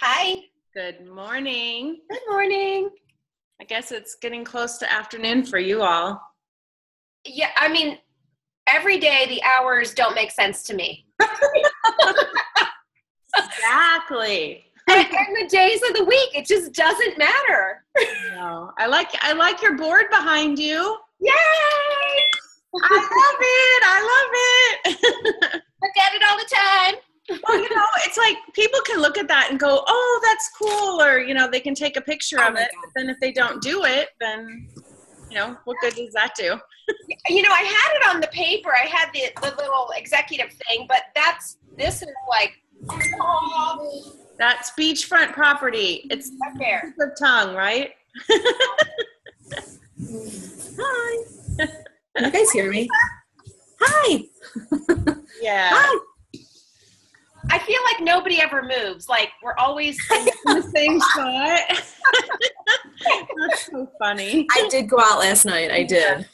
Hi. Good morning. Good morning. I guess it's getting close to afternoon for you all. Yeah, I mean, every day the hours don't make sense to me. Exactly. And the days of the week, it just doesn't matter. No, I like your board behind you. Yay! I love it. Look at it all the time. Well, it's like people can look at that and go, oh, that's cool. Or, they can take a picture of it. But then if they don't do it, then, what good does that do? I had it on the paper. I had the little executive thing, but this is like, that's beachfront property. It's fair. Tip of tongue, right? Hi. You guys hear me? Hi. Yeah. Hi. I feel like nobody ever moves. Like we're always in the same spot. That's so funny. I did go out last night. I did.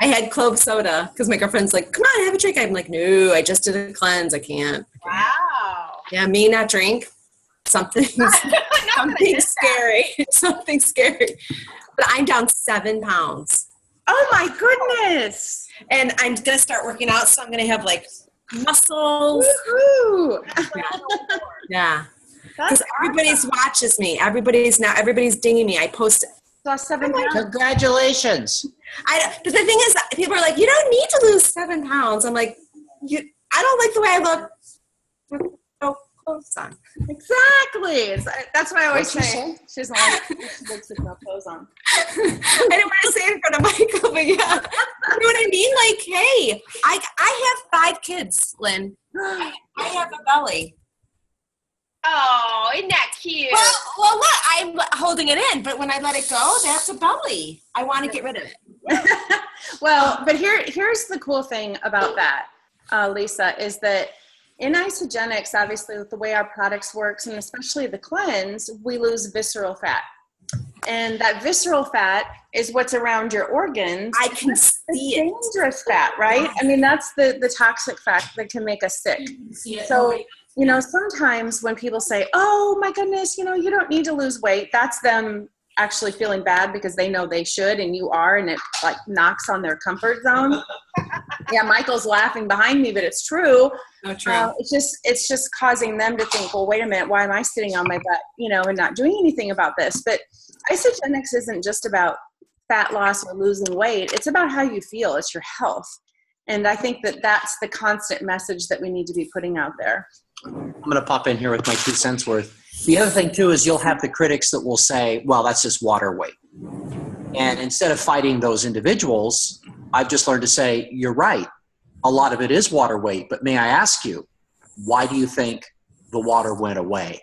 I had clove soda because my girlfriend's like, come on, have a drink. I'm like, no, I just did a cleanse. I can't. Wow. Yeah, me not drink. Something scary. Something scary. But I'm down 7 pounds. Oh my goodness. And I'm going to start working out. So I'm going to have like muscles. Woo-hoo. Yeah. Because everybody's watches me. Everybody's dinging me. I post. Lost 7 pounds. Congratulations. But the thing is, people are like, you don't need to lose 7 pounds. I'm like, I don't like the way I look with no clothes on. Exactly. That's what I always say. She doesn't like she looks with no clothes on. I didn't want to say it in front of Michael, but yeah. You know what I mean? Like, hey, I have 5 kids, Lynn. I have a belly. Oh, isn't that cute? Well, look, I'm holding it in, but when I let it go, that's a belly. I want to get rid of it. Well, but here's the cool thing about that, Lisa, is that in isogenics, obviously with the way our products works, and especially the cleanse, we lose visceral fat. And that visceral fat is what's around your organs. I can see it. Dangerous fat, right? I mean, that's the toxic fat that can make us sick. So, sometimes when people say, oh my goodness, you don't need to lose weight, that's them actually feeling bad because they know they should and you are, and it like knocks on their comfort zone. Yeah, Michael's laughing behind me, but it's true. Oh, true. It's just causing them to think, well, wait a minute, why am I sitting on my butt, and not doing anything about this? But isogenics isn't just about fat loss or losing weight. It's about how you feel. It's your health. And I think that that's the constant message that we need to be putting out there. I'm going to pop in here with my 2 cents worth. The other thing, too, is you'll have the critics that will say, well, that's just water weight. And instead of fighting those individuals, I've just learned to say, you're right. A lot of it is water weight. But may I ask you, why do you think the water went away?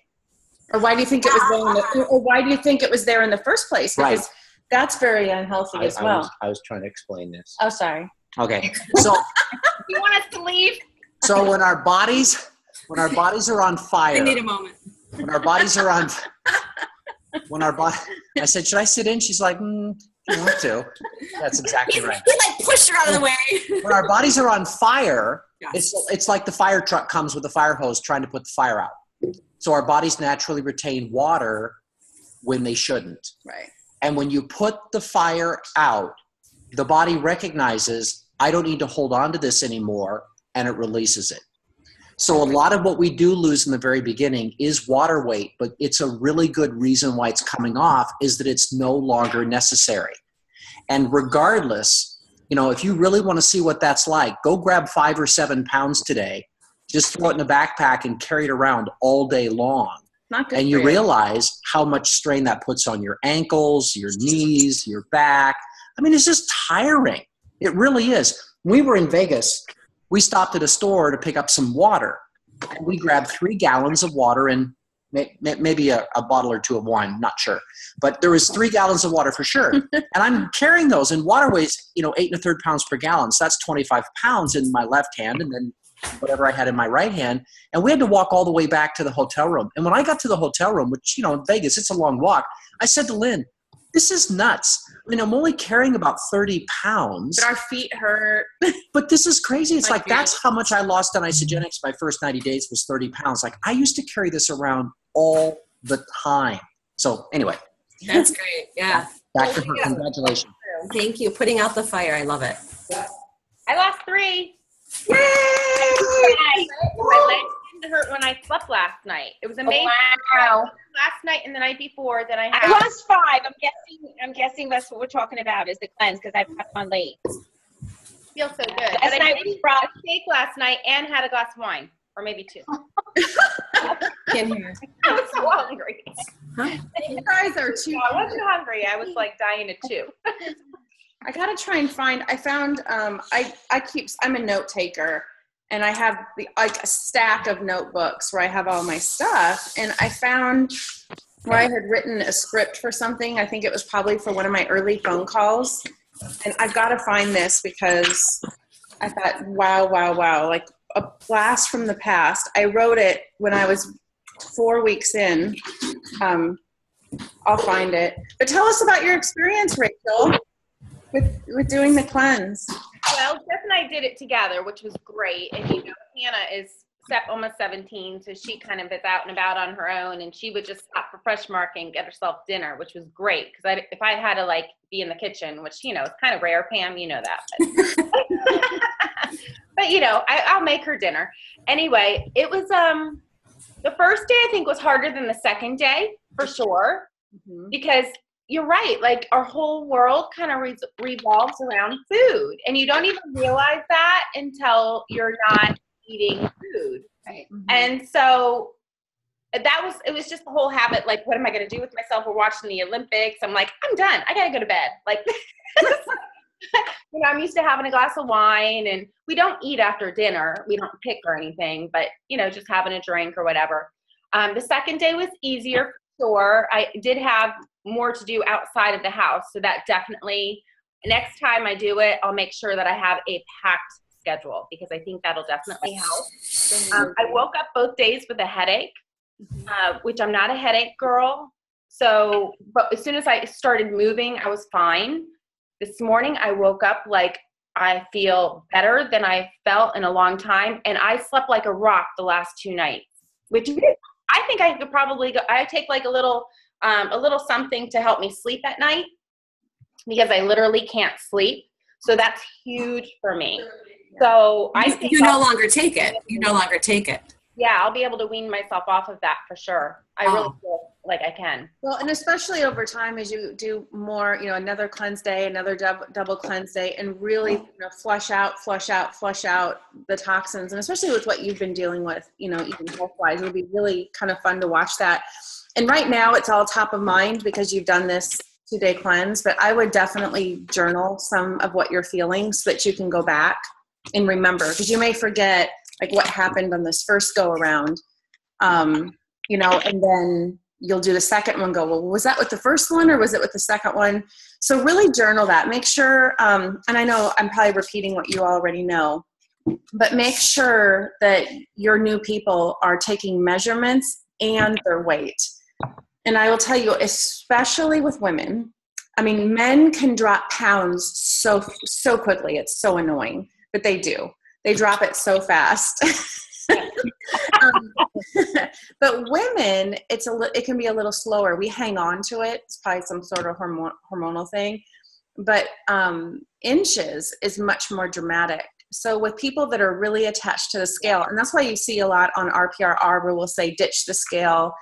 Or why do you think it was there in the first place? Because that's very unhealthy as well. I was trying to explain this. Oh, sorry. Okay. So You want us to leave? So when our bodies are on fire. I need a moment. I said, should I sit in? She's like, if you want to. That's exactly right. He like pushed her out of the way. When our bodies are on fire, Yes. it's like the fire truck comes with a fire hose trying to put the fire out. So our bodies naturally retain water when they shouldn't. Right. And when you put the fire out, the body recognizes, I don't need to hold on to this anymore, and it releases it. So a lot of what we do lose in the very beginning is water weight, but it's a really good reason why it's coming off is that it's no longer necessary. And regardless, if you really want to see what that's like, go grab 5 or 7 pounds today, just throw it in a backpack and carry it around all day long. Not good and you realize how much strain that puts on your ankles, your knees, your back. I mean, it's just tiring. It really is. When we were in Vegas, we stopped at a store to pick up some water. And we grabbed 3 gallons of water and maybe a bottle or 2 of wine, not sure. But there was 3 gallons of water for sure. And I'm carrying those, and water weighs 8 1/3 pounds per gallon. So that's 25 pounds in my left hand and then whatever I had in my right hand. And we had to walk all the way back to the hotel room. And when I got to the hotel room, which, in Vegas, it's a long walk, I said to Lynn, this is nuts. I mean, I'm only carrying about 30 pounds. But our feet hurt. But this is crazy. It's like, that's how much I lost on isogenics my first 90 days was 30 pounds. Like, I used to carry this around all the time. So anyway. That's great. Yeah. Back to her. Congratulations. Thank you. Putting out the fire. I love it. I lost 3. Yay! My legs didn't hurt when I slept last night. It was amazing. Wow. Last night and the night before, then I I had. lost 5. I'm guessing that's what we're talking about is the cleanse because I've got on late. Feel so good. But Last I night did was eat rough. a steak last night and had a glass of wine, or maybe 2. Can't hear. I was so hungry. You guys are too. No, I wasn't hungry. I was like dying at 2. I gotta try and find. I found. I'm a note taker, and I have a stack of notebooks where I have all my stuff. And I found where I had written a script for something. I think it was probably for one of my early phone calls. And I've got to find this because I thought, wow, like a blast from the past. I wrote it when I was 4 weeks in. I'll find it. But tell us about your experience, Rachel, with doing the cleanse. Well, Jeff and I did it together, which was great. And Hannah is almost 17, so she kind of is out and about on her own, and she would just stop for Fresh Market and get herself dinner, which was great because if I had to be in the kitchen, which it's kind of rare, Pam, you know that, but I'll make her dinner anyway. It was the first day I think was harder than the second day for sure, because you're right, our whole world kind of revolves around food, and you don't even realize that until you're not eating food. Right. And so it was just the whole habit, what am I going to do with myself? We're watching the Olympics. I'm like, I'm done. I got to go to bed. I'm used to having a glass of wine, and we don't eat after dinner. We don't pick or anything, but, just having a drink or whatever. The second day was easier for sure. I did have more to do outside of the house. So that definitely, next time I do it, I'll make sure that I have a packed schedule because I think that'll definitely help. I woke up both days with a headache, which I'm not a headache girl. So, but as soon as I started moving, I was fine. This morning, I woke up I feel better than I felt in a long time. And I slept like a rock the last 2 nights, which I think I could probably go. I take a little something to help me sleep at night because I literally can't sleep. So that's huge for me. So I think You no longer take it. Yeah, I'll be able to wean myself off of that for sure. I really feel like I can. Well, and especially over time as you do more, another cleanse day, another double cleanse day, and really flush out the toxins. And especially with what you've been dealing with, even health-wise, it'll be really kind of fun to watch that. And right now it's all top of mind because you've done this 2-day cleanse, but I would definitely journal some of what you're feeling so that you can go back and remember, because you may forget what happened on this first go around, and then you'll do the second one, go, well, was that with the first one or was it with the second one? So really journal that. Make sure, and I know I'm probably repeating what you already know, but make sure that your new people are taking measurements and their weight. And I will tell you, especially with women, men can drop pounds so quickly. It's so annoying, but they do. They drop it so fast. But women, it can be a little slower. We hang on to it. It's probably some sort of hormonal thing. But inches is much more dramatic. So with people that are really attached to the scale, and that's why you see a lot on RPRR where we'll say ditch the scale,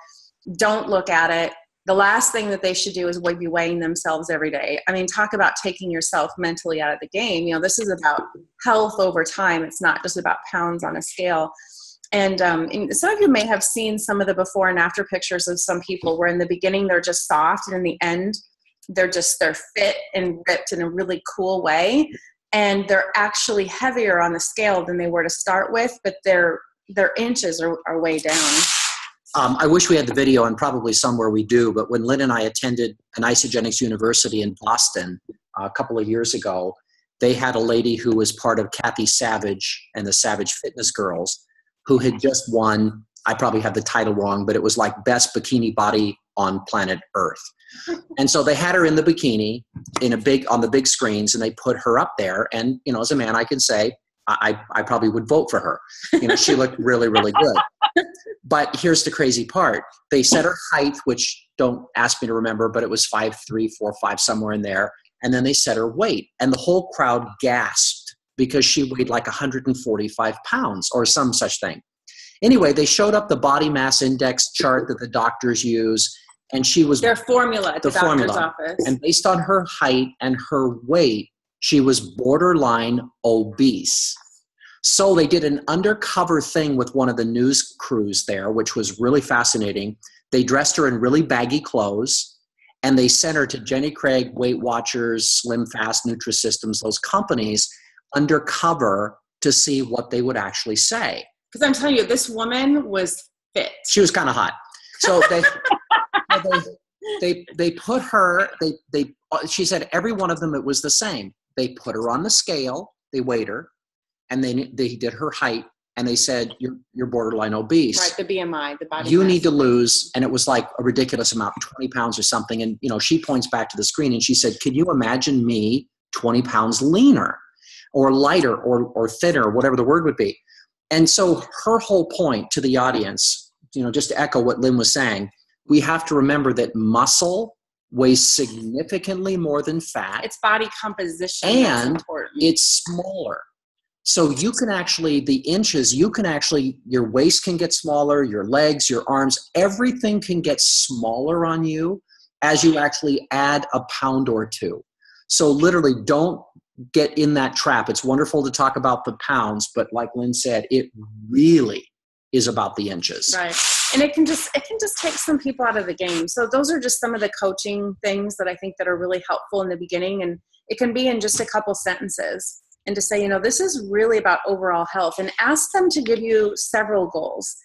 don't look at it. The last thing that they should do is be weighing themselves every day. Talk about taking yourself mentally out of the game. This is about health over time. It's not just about pounds on a scale. And some of you may have seen some of the before and after pictures of some people where in the beginning they're just soft and in the end they're fit and ripped in a really cool way. And they're actually heavier on the scale than they were to start with, but their inches are way down. I wish we had the video, and probably somewhere we do, but when Lynn and I attended an Isogenics University in Boston a couple of years ago, they had a lady who was part of Kathy Savage and the Savage Fitness Girls who had just won, I probably have the title wrong, but it was best bikini body on planet Earth. And so they had her in the bikini on the big screens, and they put her up there. And, as a man, I can say, I probably would vote for her. She looked really, really good. But here's the crazy part. They said her height, which don't ask me to remember, but it was 5'3", 4'5", somewhere in there. And then they said her weight. And the whole crowd gasped because she weighed like 145 pounds or some such thing. Anyway, they showed up the body mass index chart that the doctors use. And she was Their formula at the doctor's office. And based on her height and her weight, she was borderline obese. So they did an undercover thing with one of the news crews there, which was really fascinating. They dressed her in really baggy clothes, and they sent her to Jenny Craig, Weight Watchers, Slim Fast, Nutrisystems, those companies, undercover to see what they would actually say. Because I'm telling you, this woman was fit. She was kind of hot. So they put her, she said every one of them, it was the same. They put her on the scale, they weighed her, and they did her height, and they said, you're borderline obese. Right, the BMI, the body You mass. need to lose, and it was like a ridiculous amount, 20 pounds or something. And, she points back to the screen, and she said, can you imagine me 20 pounds leaner or lighter or thinner, whatever the word would be? And so her whole point to the audience, just to echo what Lynn was saying, we have to remember that muscle weighs significantly more than fat. It's body composition. And it's smaller. So you can actually, the inches, your waist can get smaller, your legs, your arms, everything can get smaller on you as you actually add a pound or two. So literally don't get in that trap. It's wonderful to talk about the pounds, but like Lynn said, it really is about the inches. Right. And it can just take some people out of the game. So those are just some of the coaching things that I think that are really helpful in the beginning. And it can be in just a couple sentences. And to say, this is really about overall health, and ask them to give you several goals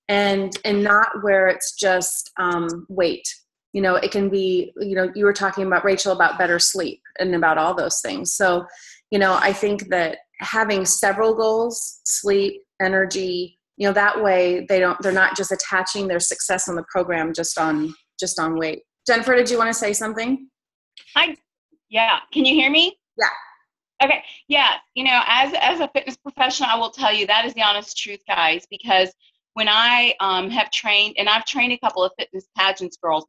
and not where it's just weight. It can be, you were talking about, Rachel, about better sleep and about all those things. So, I think that having several goals, sleep, energy, that way they're not just attaching their success on the program just on weight. Jennifer, did you want to say something? Yeah. Can you hear me? Yeah. Okay. Yeah. As a fitness professional, I will tell you that is the honest truth, guys, because when I have trained, and I've trained a couple of fitness pageants girls,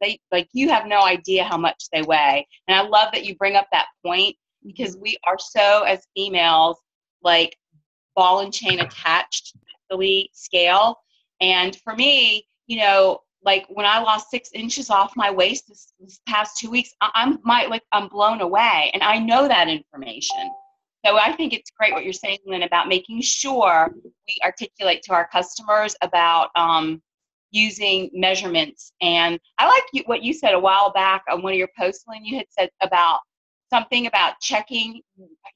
you have no idea how much they weigh. And I love that you bring up that point, because we are so, as females, like ball and chain attached to the scale. And for me, like when I lost 6 inches off my waist this past 2 weeks, I'm blown away, and I know that information. So I think it's great what you're saying, Lynn, about making sure we articulate to our customers about using measurements. And I like what you said a while back on one of your posts, Lynn. You had said about something about checking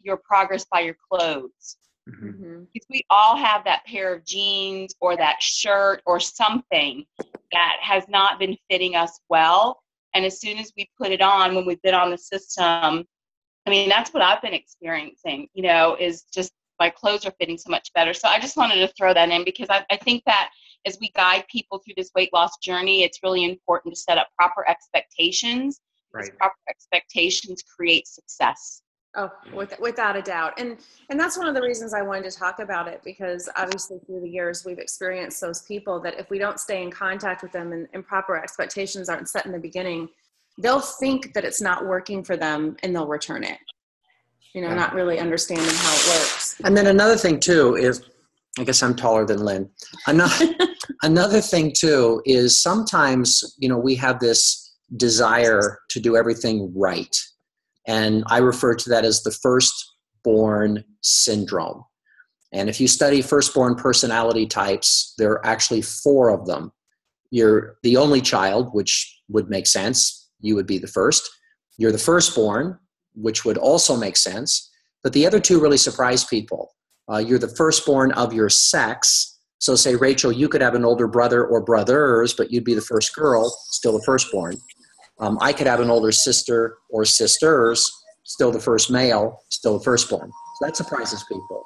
your progress by your clothes. Mm-hmm. Because we all have that pair of jeans or that shirt or something that has not been fitting us well. And as soon as we put it on, when we've been on the system, that's what I've been experiencing, is just my clothes are fitting so much better. So I just wanted to throw that in, because I think that as we guide people through this weight loss journey, it's really important to set up proper expectations. Right. Because proper expectations create success. Oh, without a doubt. And that's one of the reasons I wanted to talk about it, because obviously through the years we've experienced those people that if we don't stay in contact with them and proper expectations aren't set in the beginning, they'll think that it's not working for them and they'll return it, not really understanding how it works. And then another thing too is, I guess I'm taller than Lynn. Another thing too is sometimes, we have this desire to do everything right. And I refer to that as the firstborn syndrome. And if you study firstborn personality types, there are actually 4 of them. You're the only child, which would make sense. You would be the first. You're the firstborn, which would also make sense. But the other 2 really surprise people. You're the firstborn of your sex. So say, Rachel, you could have an older brother or brothers, but you'd be the first girl, still the firstborn. I could have an older sister or sisters, still the first male, still the firstborn. So that surprises people.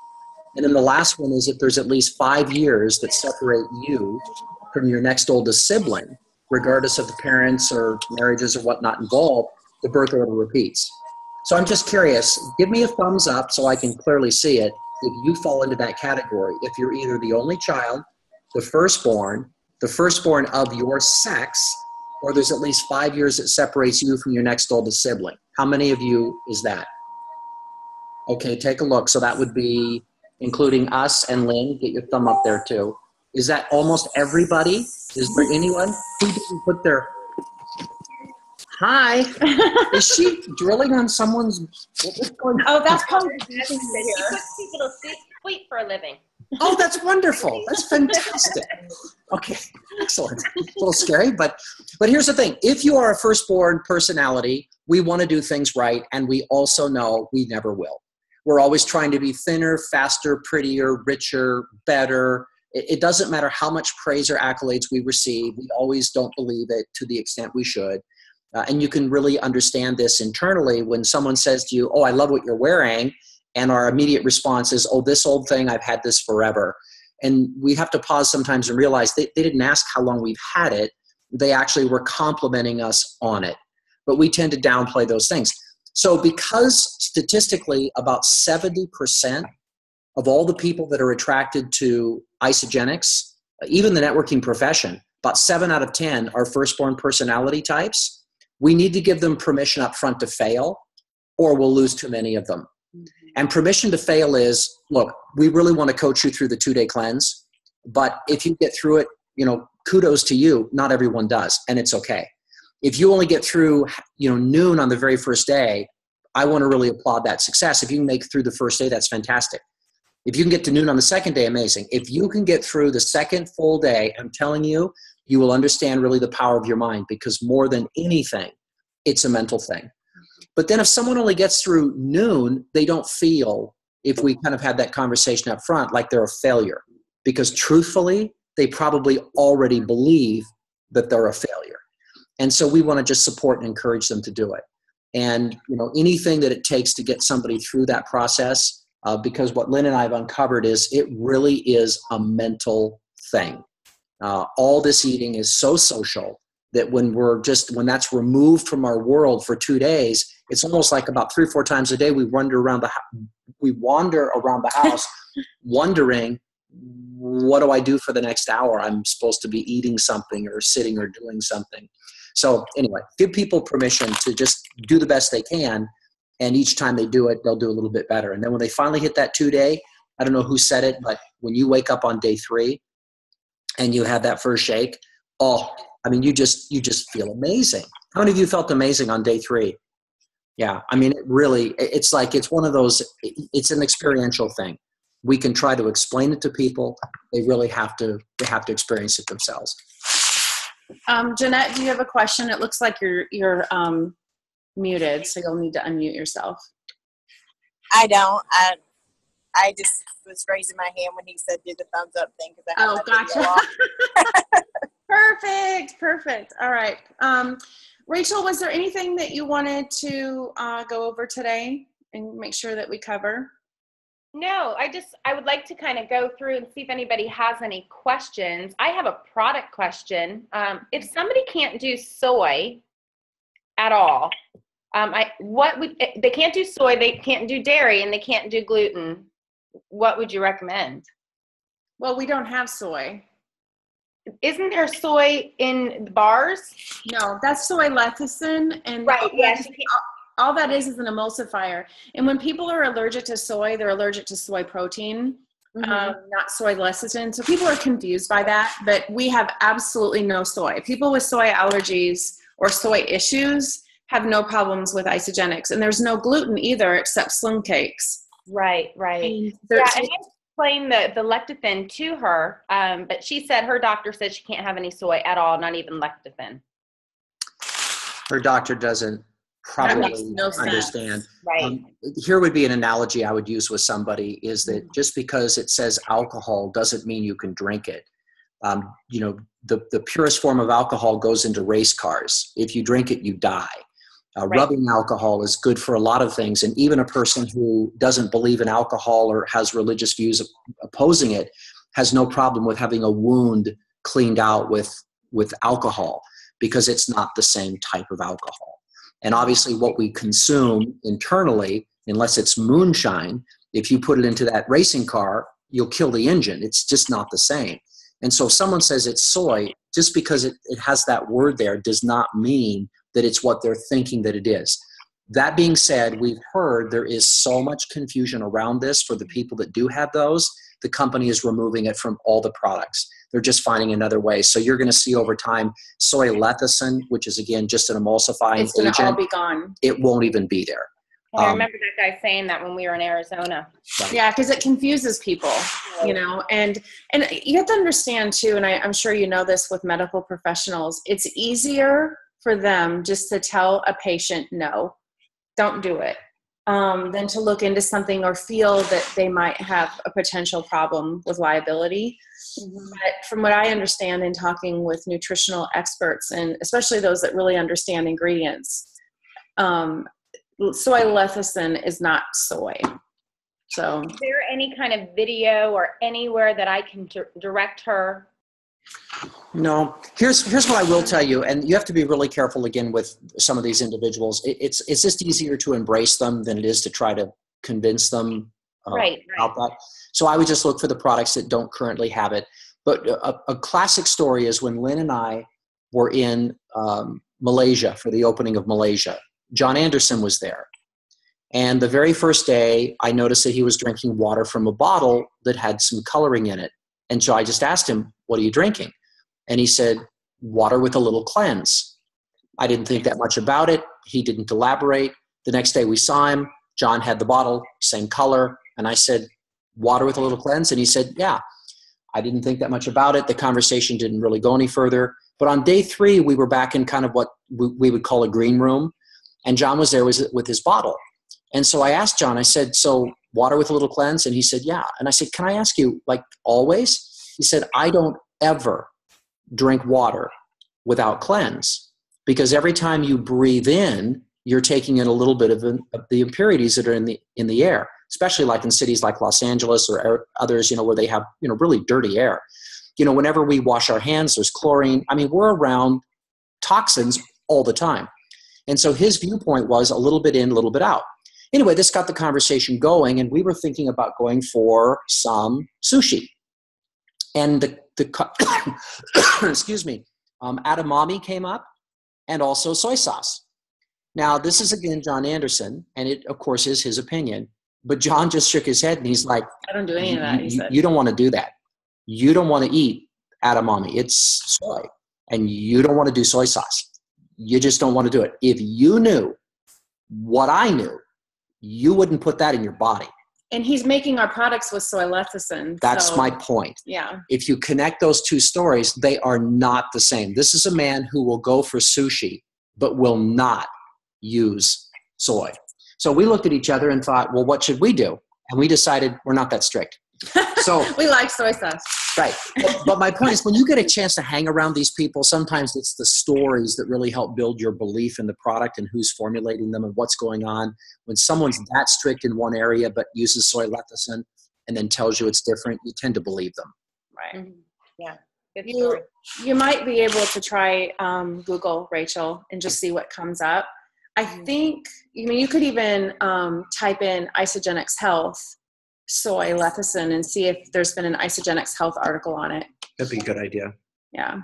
And then the last one is if there's at least 5 years that separate you from your next oldest sibling, regardless of the parents or marriages or whatnot involved, the birth order repeats. So I'm just curious, give me a thumbs up so I can clearly see it if you fall into that category. If you're either the only child, the firstborn, the firstborn of your sex, or there's at least 5 years that separates you from your next oldest sibling. How many of you is that? Okay, take a look. So that would be including us and Lynn. Get your thumb up there too. Is that almost everybody? Is there anyone who didn't put their... Hi. Is she drilling on someone's... What's going on? Oh, that's probably She puts people to sleep for a living. Oh, that's wonderful. That's fantastic. Okay, excellent. A little scary, but here's the thing. If you are a firstborn personality, we want to do things right, and we also know we never will. We're always trying to be thinner, faster, prettier, richer, better. It doesn't matter how much praise or accolades we receive. We always don't believe it to the extent we should. And you can really understand this internally when someone says to you, oh, I love what you're wearing. And our immediate response is, oh, this old thing, I've had this forever. And we have to pause sometimes and realize they didn't ask how long we've had it. They actually were complimenting us on it. But we tend to downplay those things. So because statistically about 70% of all the people that are attracted to isogenics, even the networking profession, about 7 out of 10 are firstborn personality types. We need to give them permission up front to fail, or we'll lose too many of them. And permission to fail is, look, we really want to coach you through the 2-day cleanse, but if you get through it, kudos to you. Not everyone does, and it's okay. If you only get through, noon on the very first day, I want to really applaud that success. If you can make it through the first day, that's fantastic. If you can get to noon on the second day, amazing. If you can get through the second full day, I'm telling you, you will understand really the power of your mind, because more than anything, it's a mental thing. But then if someone only gets through noon, they don't feel, if we kind of had that conversation up front, like they're a failure. Because truthfully, they probably already believe that they're a failure. And so we want to just support and encourage them to do it. And anything that it takes to get somebody through that process, because what Lynn and I have uncovered is it really is a mental thing. All this eating is so social that when that's removed from our world for 2 days, it's almost like about 3 or 4 times a day we wander around the house wondering, what do I do for the next hour? I'm supposed to be eating something or sitting or doing something. So anyway, give people permission to just do the best they can. And each time they do it, they'll do a little bit better. And then when they finally hit that 2-day, I don't know who said it, but when you wake up on day 3 and you have that first shake, you just feel amazing. How many of you felt amazing on day 3? Yeah, it's like, it's one of those, it's an experiential thing. We can try to explain it to people. They really have to experience it themselves. Jeanette, do you have a question? It looks like you're muted, so you'll need to unmute yourself. I don't. I just was raising my hand when he said do the thumbs up thing. Gotcha. Perfect. All right. Rachel, was there anything that you wanted to go over today and make sure that we cover? No, I would like to kind of go through and see if anybody has any questions. I have a product question. If somebody can't do soy at all, they can't do soy, they can't do dairy, and they can't do gluten, what would you recommend? Well, we don't have soy. Isn't there soy in the bars? No, that's soy lecithin, and right. Yes. All that is an emulsifier. And when people are allergic to soy, they're allergic to soy protein, not soy lecithin. So people are confused by that, but we have absolutely no soy. People with soy allergies or soy issues have no problems with isogenics. And there's no gluten either, except slim cakes. Right. And I explained the lecithin to her, but she said her doctor said she can't have any soy at all, not even lecithin. Her doctor doesn't probably understand. Right. Here would be an analogy I would use with somebody is that just because it says alcohol doesn't mean you can drink it. The purest form of alcohol goes into race cars. If you drink it, you die. Rubbing alcohol is good for a lot of things. And even a person who doesn't believe in alcohol or has religious views opposing it has no problem with having a wound cleaned out with alcohol, because it's not the same type of alcohol. And obviously what we consume internally, unless it's moonshine, if you put it into that racing car, you'll kill the engine. It's just not the same. And so if someone says it's soy, just because it has that word there does not mean that it's what they're thinking that it is. That being said, we've heard there is so much confusion around this for the people that do have those. The company is removing it from all the products. They're just finding another way. So you're going to see over time soy lecithin, which is, again, just an emulsifying It's going agent. to all be gone. It won't even be there. I remember that guy saying that when we were in Arizona. Right. Yeah, because it confuses people, you know, and you have to understand too, and I'm sure you know this with medical professionals, it's easier for them just to tell a patient, no, don't do it, than to look into something or feel that they might have a potential problem with liability. Mm-hmm. But from what I understand in talking with nutritional experts, and especially those that really understand ingredients, soy lecithin is not soy. So, is there any kind of video or anywhere that I can direct her? No. Here's what I will tell you, and you have to be really careful again with some of these individuals. It's just easier to embrace them than it is to try to convince them right. about that. So I would just look for the products that don't currently have it. But a classic story is when Lynn and I were in Malaysia for the opening of Malaysia. John Anderson was there. And the very first day, I noticed that he was drinking water from a bottle that had some coloring in it. And so I just asked him, what are you drinking? And he said, water with a little cleanse. I didn't think that much about it. He didn't elaborate. The next day we saw him. John had the bottle, same color. And I said, water with a little cleanse? And he said, yeah. I didn't think that much about it. The conversation didn't really go any further. But on day 3, we were back in kind of what we would call a green room. And John was there with his bottle. And so I asked John, I said, so water with a little cleanse? And he said, yeah. And I said, can I ask you, like always? He said, I don't ever drink water without cleanse, because every time you breathe in, you're taking in a little bit of the impurities that are in the air, especially like in cities like Los Angeles or others, where they have, really dirty air. Whenever we wash our hands, there's chlorine. I mean, we're around toxins all the time. And so his viewpoint was a little bit in, a little bit out. Anyway, this got the conversation going, and we were thinking about going for some sushi. And the excuse me, edamame came up, and also soy sauce. Now, this is, again, John Anderson, and it, of course, is his opinion. But John just shook his head, and he's like, I don't do any of that, he said. You don't want to do that. You don't want to eat edamame. It's soy. And you don't want to do soy sauce. You just don't want to do it. If you knew what I knew, you wouldn't put that in your body. And he's making our products with soy lecithin. That's my point. Yeah. If you connect those two stories, they are not the same. This is a man who will go for sushi, but will not use soy. So we looked at each other and thought, well, what should we do? And we decided we're not that strict. So we like soy sauce. Right. But my point is, when you get a chance to hang around these people, sometimes it's the stories that really help build your belief in the product and who's formulating them and what's going on. When someone's that strict in one area but uses soy lecithin and then tells you it's different, you tend to believe them. Right. Mm-hmm. Yeah. You might be able to try Google, Rachel, and just see what comes up. I think, you could even type in Isogenics Health soy lecithin and see if there's been an Isogenics Health article on it. That'd be a good idea. Yeah.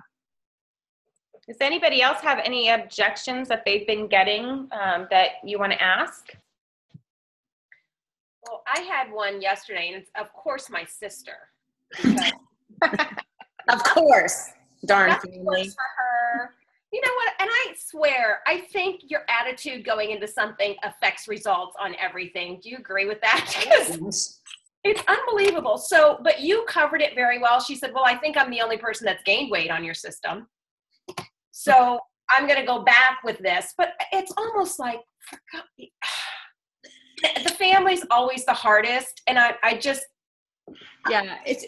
Does anybody else have any objections that they've been getting that you want to ask? Well, I had one yesterday, and it's, of course, my sister. Of course. Darn family. For her. You know what? And I swear, I think your attitude going into something affects results on everything. Do you agree with that? It's unbelievable. So, but you covered it very well. She said, well, I think I'm the only person that's gained weight on your system. So I'm going to go back with this. But it's almost like the family's always the hardest. And I just, yeah, it's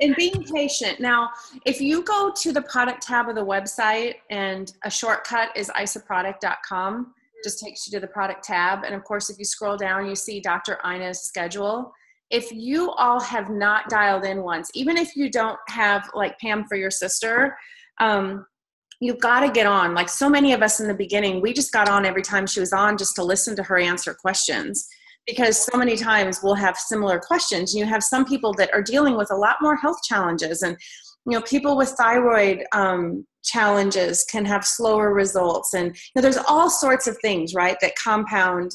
in being patient. Now, if you go to the product tab of the website, and a shortcut is isoproduct.com, just takes you to the product tab. And of course, if you scroll down, you see Dr. Ina's schedule. If you all have not dialed in once, even if you don't have like Pam for your sister, you've got to get on. Like so many of us in the beginning, we just got on every time she was on just to listen to her answer questions. because so many times we'll have similar questions. You have some people that are dealing with a lot more health challenges, and people with thyroid challenges can have slower results, and there's all sorts of things, right, that compound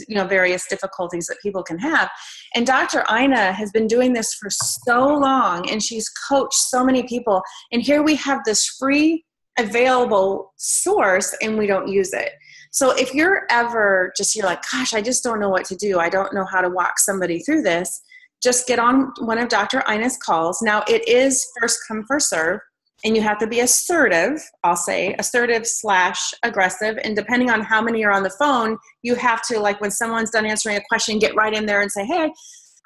various difficulties that people can have. And Dr. Ina has been doing this for so long, and she's coached so many people, and here we have this free available source and we don't use it. So if you're ever you're like, gosh, I just don't know what to do, I don't know how to walk somebody through this, just get on one of Dr. Ina's calls. Now, it is first come, first serve, and you have to be assertive, I'll say, assertive/aggressive. And depending on how many are on the phone, you have to, like when someone's done answering a question, get right in there and say, hey.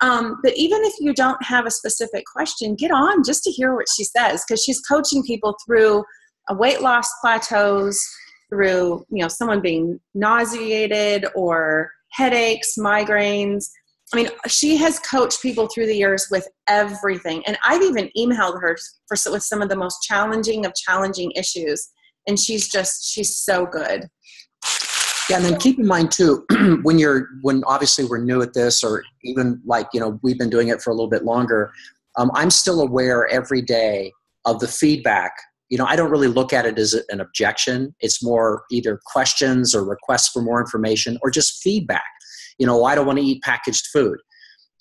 But even if you don't have a specific question, get on just to hear what she says, because she's coaching people through weight loss plateaus, through someone being nauseated or headaches, migraines. I mean, she has coached people through the years with everything. And I've even emailed her with some of the most challenging issues. And she's so good. Yeah, and then keep in mind too, when obviously we're new at this, or even we've been doing it for a little bit longer, I'm still aware every day of the feedback. I don't really look at it as an objection. It's more either questions or requests for more information or just feedback. I don't want to eat packaged food.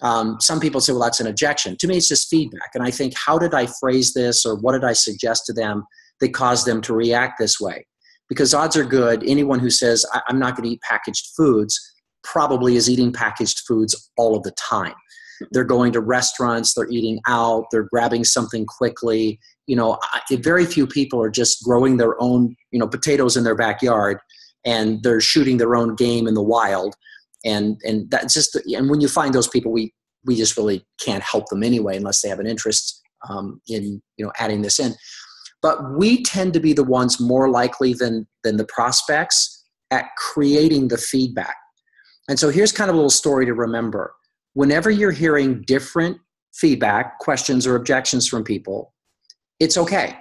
Some people say, well, that's an objection. To me, it's just feedback. And I think, how did I phrase this, or what did I suggest to them that caused them to react this way? Because odds are good, anyone who says, I'm not going to eat packaged foods probably is eating packaged foods all of the time. They're going to restaurants, they're eating out, they're grabbing something quickly. Very few people are just growing their own, potatoes in their backyard, and they're shooting their own game in the wild. And that's just, and when you find those people, we just really can't help them anyway, unless they have an interest in, adding this in. But we tend to be the ones more likely than the prospects at creating the feedback. And so here's kind of a little story to remember. Whenever you're hearing different feedback, questions, or objections from people, it's okay.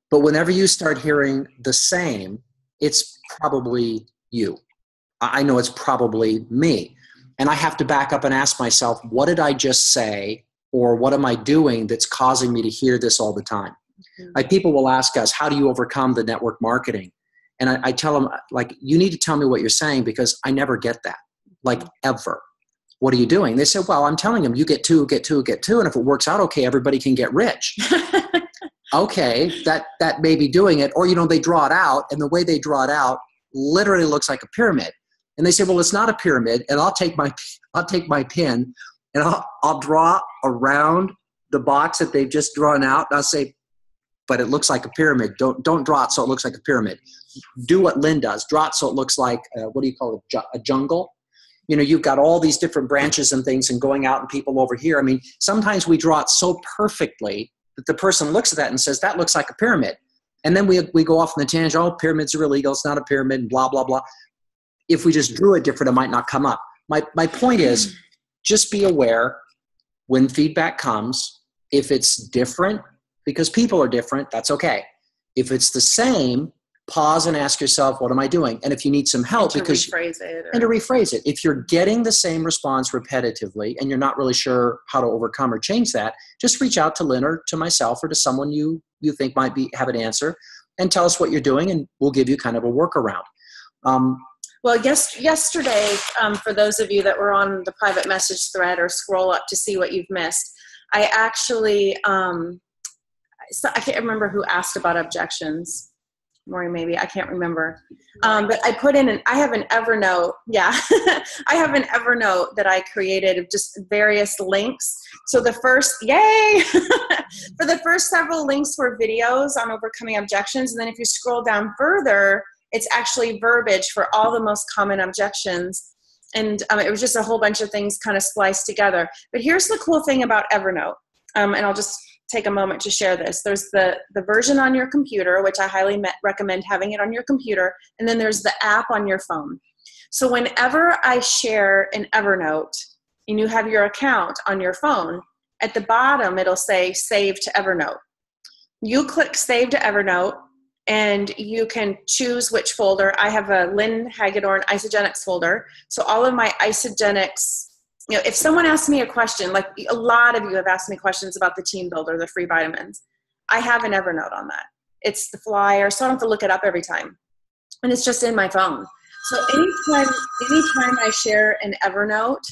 But whenever you start hearing the same, it's probably you. I know it's probably me. And I have to back up and ask myself, what did I just say? Or what am I doing that's causing me to hear this all the time? Mm-hmm. Like, people will ask us, how do you overcome the network marketing? And I tell them, you need to tell me what you're saying, because I never get that, ever. What are you doing? They say, well, I'm telling them, you get two. And if it works out okay, everybody can get rich. Okay, that may be doing it. Or, they draw it out, and the way they draw it out literally looks like a pyramid. And they say, well, it's not a pyramid. And I'll take my pen and I'll draw around the box that they've just drawn out. And I'll say, but it looks like a pyramid. Don't draw it so it looks like a pyramid. Do what Lynn does. Draw it so it looks like, what do you call it? A jungle. You've got all these different branches and things, and going out and people over here. I mean, sometimes we draw it so perfectly that the person looks at that and says, that looks like a pyramid. And then we go off on the tangent, oh, pyramids are illegal, it's not a pyramid, and blah, blah, blah. If we just drew it different, it might not come up. My point is, just be aware when feedback comes. If it's different, because people are different, that's okay. If it's the same, pause and ask yourself, what am I doing? And if you need some help, to rephrase it. If you're getting the same response repetitively and you're not really sure how to overcome or change that, just reach out to Lynn or to myself or to someone you think might have an answer, and tell us what you're doing, and we'll give you kind of a workaround. Well, yesterday, for those of you that were on the private message thread or scroll up to see what you've missed, I actually, I can't remember who asked about objections. Maureen, maybe, I can't remember. But I put in I have an Evernote. Yeah, I have an Evernote that I created of just various links. So the first, yay! For the first several links were videos on overcoming objections. And then if you scroll down further, it's actually verbiage for all the most common objections. And it was just a whole bunch of things kind of spliced together. But here's the cool thing about Evernote. And I'll just take a moment to share this. There's the version on your computer, which I highly recommend having it on your computer. And then there's the app on your phone. So whenever I share an Evernote and you have your account on your phone, at the bottom, it'll say Save to Evernote. You click Save to Evernote, and you can choose which folder. I have a Lynn Hagedorn Isogenics folder. So all of my Isogenics, if someone asks me a question, like a lot of you have asked me questions about the Team Builder, the free vitamins, I have an Evernote on that. It's the flyer, so I don't have to look it up every time. And it's just in my phone. So anytime I share an Evernote,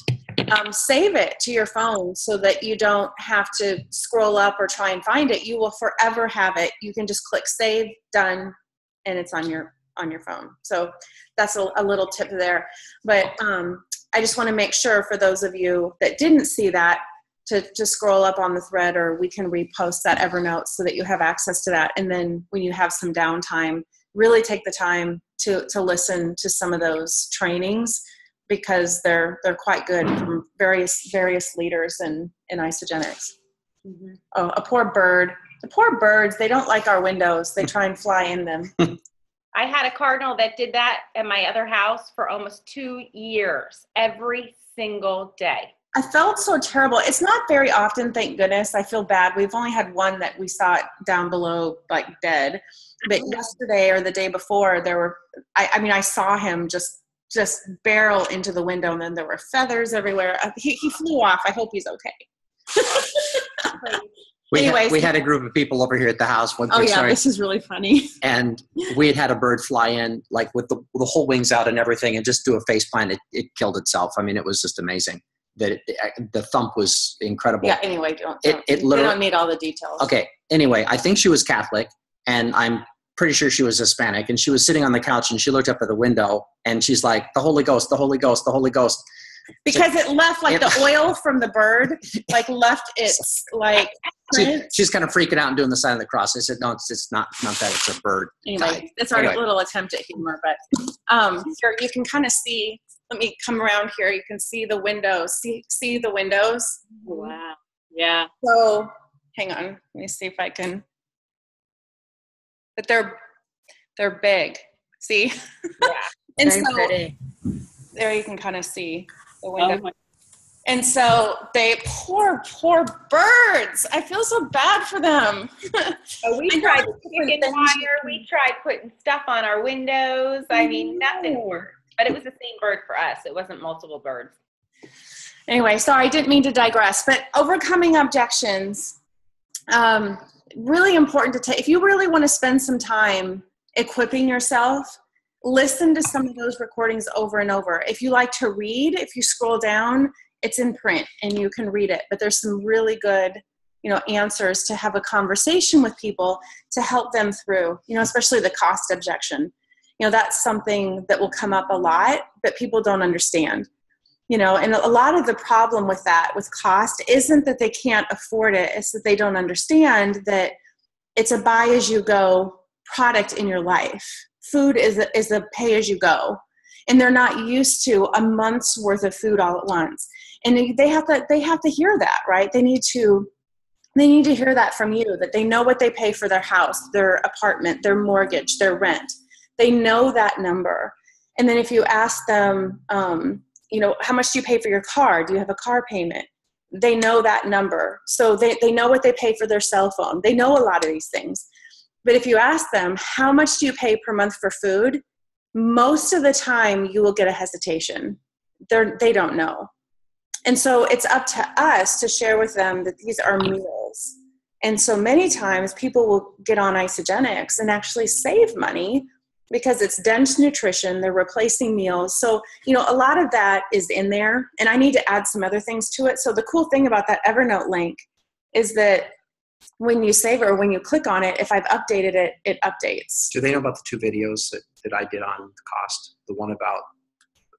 save it to your phone so that you don't have to scroll up or try and find it. You will forever have it. You can just click save, done, and it's on your phone. So that's a little tip there. But I just want to make sure for those of you that didn't see that to scroll up on the thread, or we can repost that Evernote so that you have access to that. And then when you have some downtime, really take the time to listen to some of those trainings, because they're quite good from various leaders in Isogenics. Mm-hmm. Oh, a poor bird. The poor birds, they don't like our windows. They try and fly in them. I had a cardinal that did that at my other house for almost 2 years, every single day. I felt so terrible. It's not very often, thank goodness. I feel bad. We've only had one that we saw it down below, like dead. But yesterday or the day before, there were, I saw him just barrel into the window, and then there were feathers everywhere. He flew off. I hope he's okay. We had a group of people over here at the house. This is really funny. And we had a bird fly in, like with the whole wings out and everything, and just do a face plant. It killed itself. I mean, it was just amazing. The thump was incredible. Yeah. Anyway, we don't need all the details. Okay. Anyway, I think she was Catholic, and I'm pretty sure she was Hispanic. And she was sitting on the couch, and she looked up at the window, and she's like, "The Holy Ghost, the Holy Ghost, the Holy Ghost." Because it left the oil from the bird, left its She's kind of freaking out and doing the sign of the cross. I said, "No, it's not that. It's a bird." Anyway, that's our little attempt at humor. But here you can kind of see. Let me come around here. You can see the windows. See the windows? Wow. Yeah. So hang on. Let me see if I can. But they're big. See? Yeah. And Very pretty. There you can kind of see the window. Oh, and so they poor birds. I feel so bad for them. We tried chicken wire. We tried putting stuff on our windows. I mean, nothing worked. But it was the same bird for us. It wasn't multiple birds. Anyway, sorry, I didn't mean to digress. But overcoming objections, really important to take. If you really want to spend some time equipping yourself, listen to some of those recordings over and over. If you like to read, if you scroll down, it's in print and you can read it. But there's some really good, answers to have a conversation with people to help them through, especially the cost objection. That's something that will come up a lot, but people don't understand, and a lot of the problem with that, with cost, isn't that they can't afford it. It's that they don't understand that it's a buy as you go product in your life. Food is a pay as you go, and they're not used to a month's worth of food all at once. And they have to hear that, right? They need to hear that from you, that they know what they pay for their house, their apartment, their mortgage, their rent. They know that number. And then if you ask them, how much do you pay for your car? Do you have a car payment? They know that number. So they know what they pay for their cell phone. They know a lot of these things. But if you ask them, how much do you pay per month for food? Most of the time you will get a hesitation. They don't know. And so it's up to us to share with them that these are meals. And so many times people will get on Isogenics and actually save money because it's dense nutrition. They're replacing meals. So, a lot of that is in there, and I need to add some other things to it. So the cool thing about that Evernote link is that when you save it or when you click on it, if I've updated it, it updates. Do they know about the 2 videos that I did on the cost? The one about...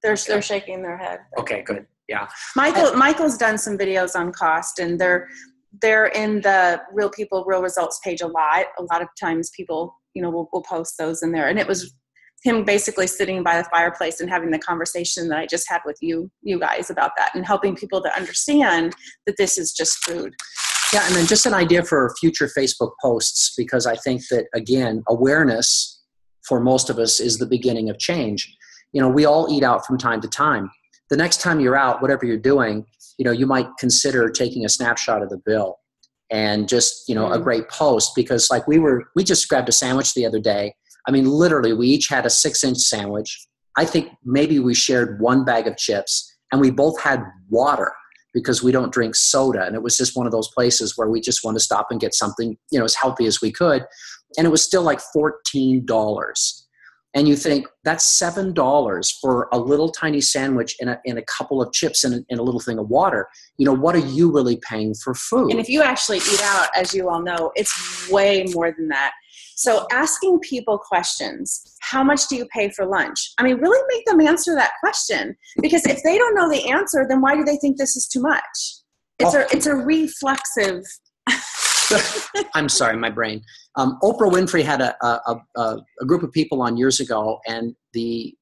They're shaking their head. Okay, good. Yeah. Michael's done some videos on cost, and they're in the Real People, Real Results page a lot. A lot of times people, will post those in there. And it was him basically sitting by the fireplace and having the conversation that I just had with you guys about that, and helping people to understand that this is just food. Yeah, and then just an idea for future Facebook posts, because I think that, again, awareness for most of us is the beginning of change. We all eat out from time to time. The next time you're out, whatever you're doing, you might consider taking a snapshot of the bill and just, a great post, because like we just grabbed a sandwich the other day. I mean, literally we each had a 6-inch sandwich. I think maybe we shared one bag of chips, and we both had water because we don't drink soda. And it was just one of those places where we just want to stop and get something, as healthy as we could. And it was still like $14. And you think that's $7 for a little tiny sandwich and a couple of chips and a little thing of water. What are you really paying for food? And if you actually eat out, as you all know, it's way more than that. So asking people questions, how much do you pay for lunch? I mean, really make them answer that question, because if they don't know the answer, then why do they think this is too much? It's a reflexive. I'm sorry, my brain. Oprah Winfrey had a group of people on years ago, and the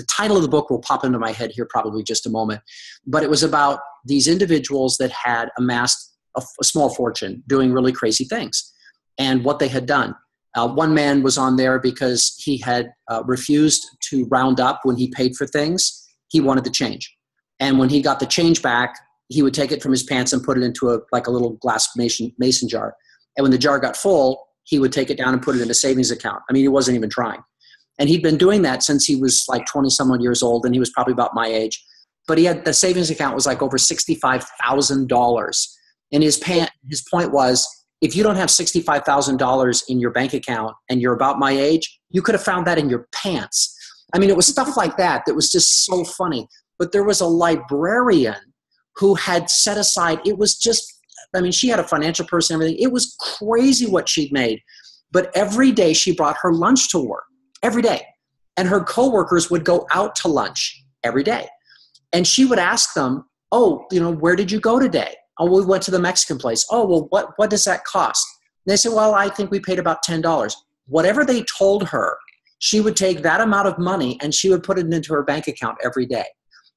title of the book will pop into my head here probably just a moment. But it was about these individuals that had amassed a small fortune doing really crazy things, and what they had done. One man was on there because he had refused to round up when he paid for things. He wanted the change. And when he got the change back, he would take it from his pants and put it into a little glass mason jar. And when the jar got full, he would take it down and put it in a savings account. I mean, he wasn't even trying. And he'd been doing that since he was like 20-some years old, and he was probably about my age. But the savings account was like over $65,000. And his point was, if you don't have $65,000 in your bank account and you're about my age, you could have found that in your pants. I mean, it was stuff like that was just so funny. But there was a librarian who had set aside, she had a financial person and everything. It was crazy what she'd made. But every day she brought her lunch to work, every day. And her coworkers would go out to lunch every day. And she would ask them, where did you go today? Oh, we went to the Mexican place. Oh, well, what does that cost? And they said, well, I think we paid about $10. Whatever they told her, she would take that amount of money and she would put it into her bank account every day.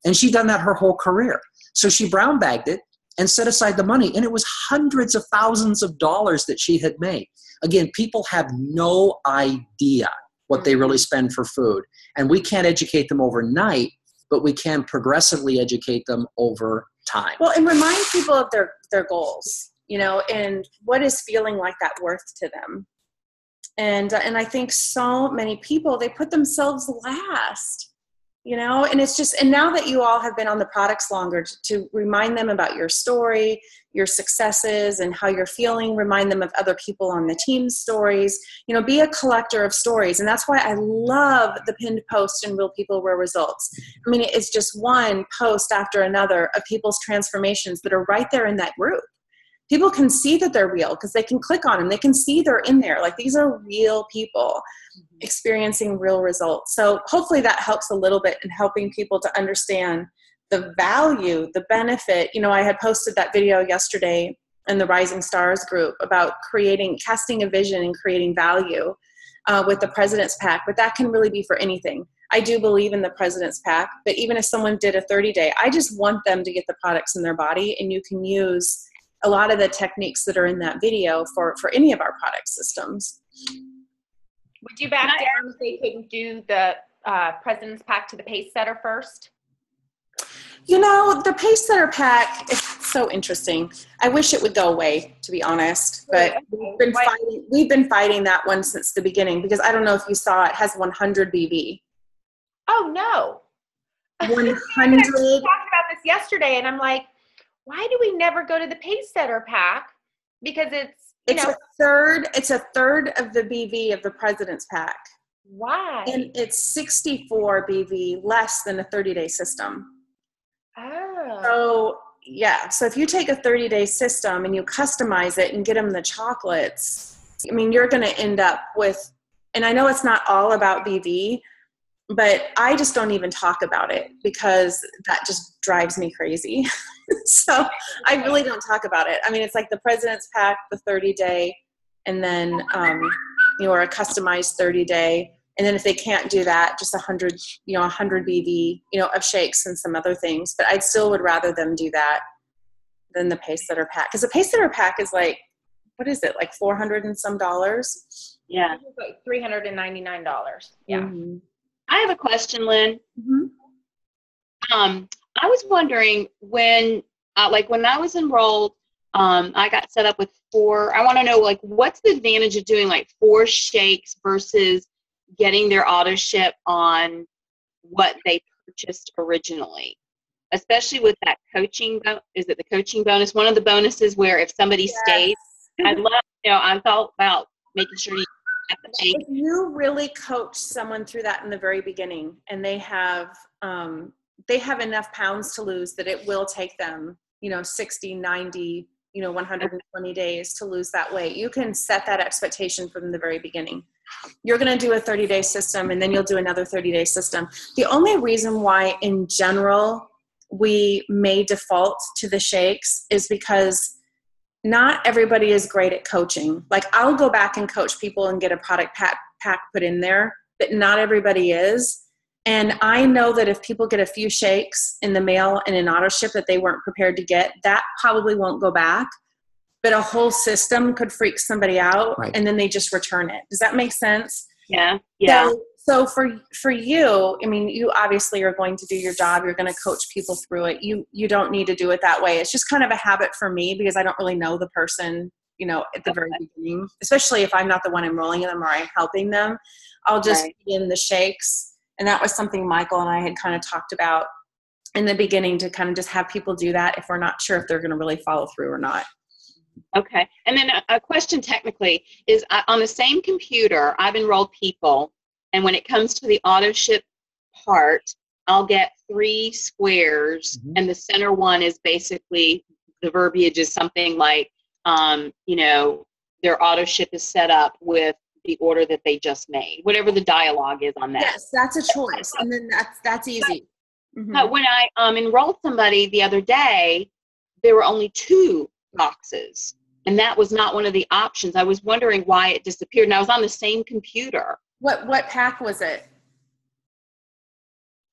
And she'd done that her whole career. So she brown bagged it and set aside the money. And it was hundreds of thousands of dollars that she had made. Again, people have no idea what they really spend for food. And we can't educate them overnight, but we can progressively educate them over time. Well, and remind people of their goals, and what is feeling like that worth to them. And I think so many people, they put themselves last, and it's just, and now that you all have been on the products longer, to remind them about your story, your successes, and how you're feeling, remind them of other people on the team's stories, be a collector of stories. And that's why I love the pinned post in Real People, Real Results. I mean, it's just one post after another of people's transformations that are right there in that group. People can see that they're real because they can click on them. They can see they're in there. Like, these are real people experiencing real results. So hopefully that helps a little bit in helping people to understand the value, the benefit. I had posted that video yesterday in the Rising Stars group about casting a vision and creating value with the President's Pack, but that can really be for anything. I do believe in the President's Pack, but even if someone did a 30-day, I just want them to get the products in their body, and you can use a lot of the techniques that are in that video for any of our product systems. Would you back down if they couldn't do the President's Pack to the Pace Setter first? The Pace Setter Pack is so interesting. I wish it would go away, to be honest, but we've been fighting that one since the beginning, because I don't know if you saw, it has 100 BV. Oh, no. 100. We talked about this yesterday, and I'm like, why do we never go to the Pace Setter Pack? Because it's a third of the BV of the President's Pack. Why? And it's 64 BV less than a 30-day system. Oh. So, yeah. So if you take a 30-day system and you customize it and get them the chocolates, I mean, you're going to end up with, and I know it's not all about BV, but I just don't even talk about it because that just drives me crazy. So I really don't talk about it. I mean, it's like the President's Pack, the 30-day, and then, or a customized 30-day. And then if they can't do that, just 100 BV, of shakes and some other things. But I still would rather them do that than the Pace Setter Pack. Because the Pace Setter Pack is like, what is it? Like $400 and some dollars? Yeah. It's like $399. Yeah. Mm-hmm. I have a question, Lynn. Mm-hmm. I was wondering when I was enrolled I got set up with 4. I want to know, like, what's the advantage of doing like 4 shakes versus getting their auto ship on what they purchased originally, especially with that coaching. Is it the coaching bonus? One of the bonuses where if somebody stayed, I'd love, I'm all about making sure you get the bank. If you really coach someone through that in the very beginning, and they have enough pounds to lose that it will take them, 60, 90, 120 days to lose that weight. You can set that expectation from the very beginning. You're going to do a 30-day system, and then you'll do another 30-day system. The only reason why in general we may default to the shakes is because not everybody is great at coaching. Like, I'll go back and coach people and get a product pack put in there, but not everybody is. And I know that if people get a few shakes in the mail and an auto ship that they weren't prepared to get, that probably won't go back. But a whole system could freak somebody out, right, and then they just return it. Does that make sense? Yeah. So for you, I mean, you obviously are going to do your job. You're going to coach people through it. You don't need to do it that way. It's just kind of a habit for me because I don't really know the person, at the very beginning, especially if I'm not the one enrolling them or I'm helping them. I'll just be in the shakes. And that was something Michael and I had kind of talked about in the beginning, to kind of just have people do that if we're not sure if they're going to really follow through or not. Okay. And then a question technically is, on the same computer, I've enrolled people, and when it comes to the auto ship part, I'll get 3 squares, and the center one is basically, the verbiage is something like, their auto ship is set up with the order that they just made, whatever the dialogue is on that. Yes, that's a choice. And then that's easy. But when I enrolled somebody the other day, there were only 2 boxes, and that was not one of the options. I was wondering why it disappeared, and I was on the same computer. What pack was it?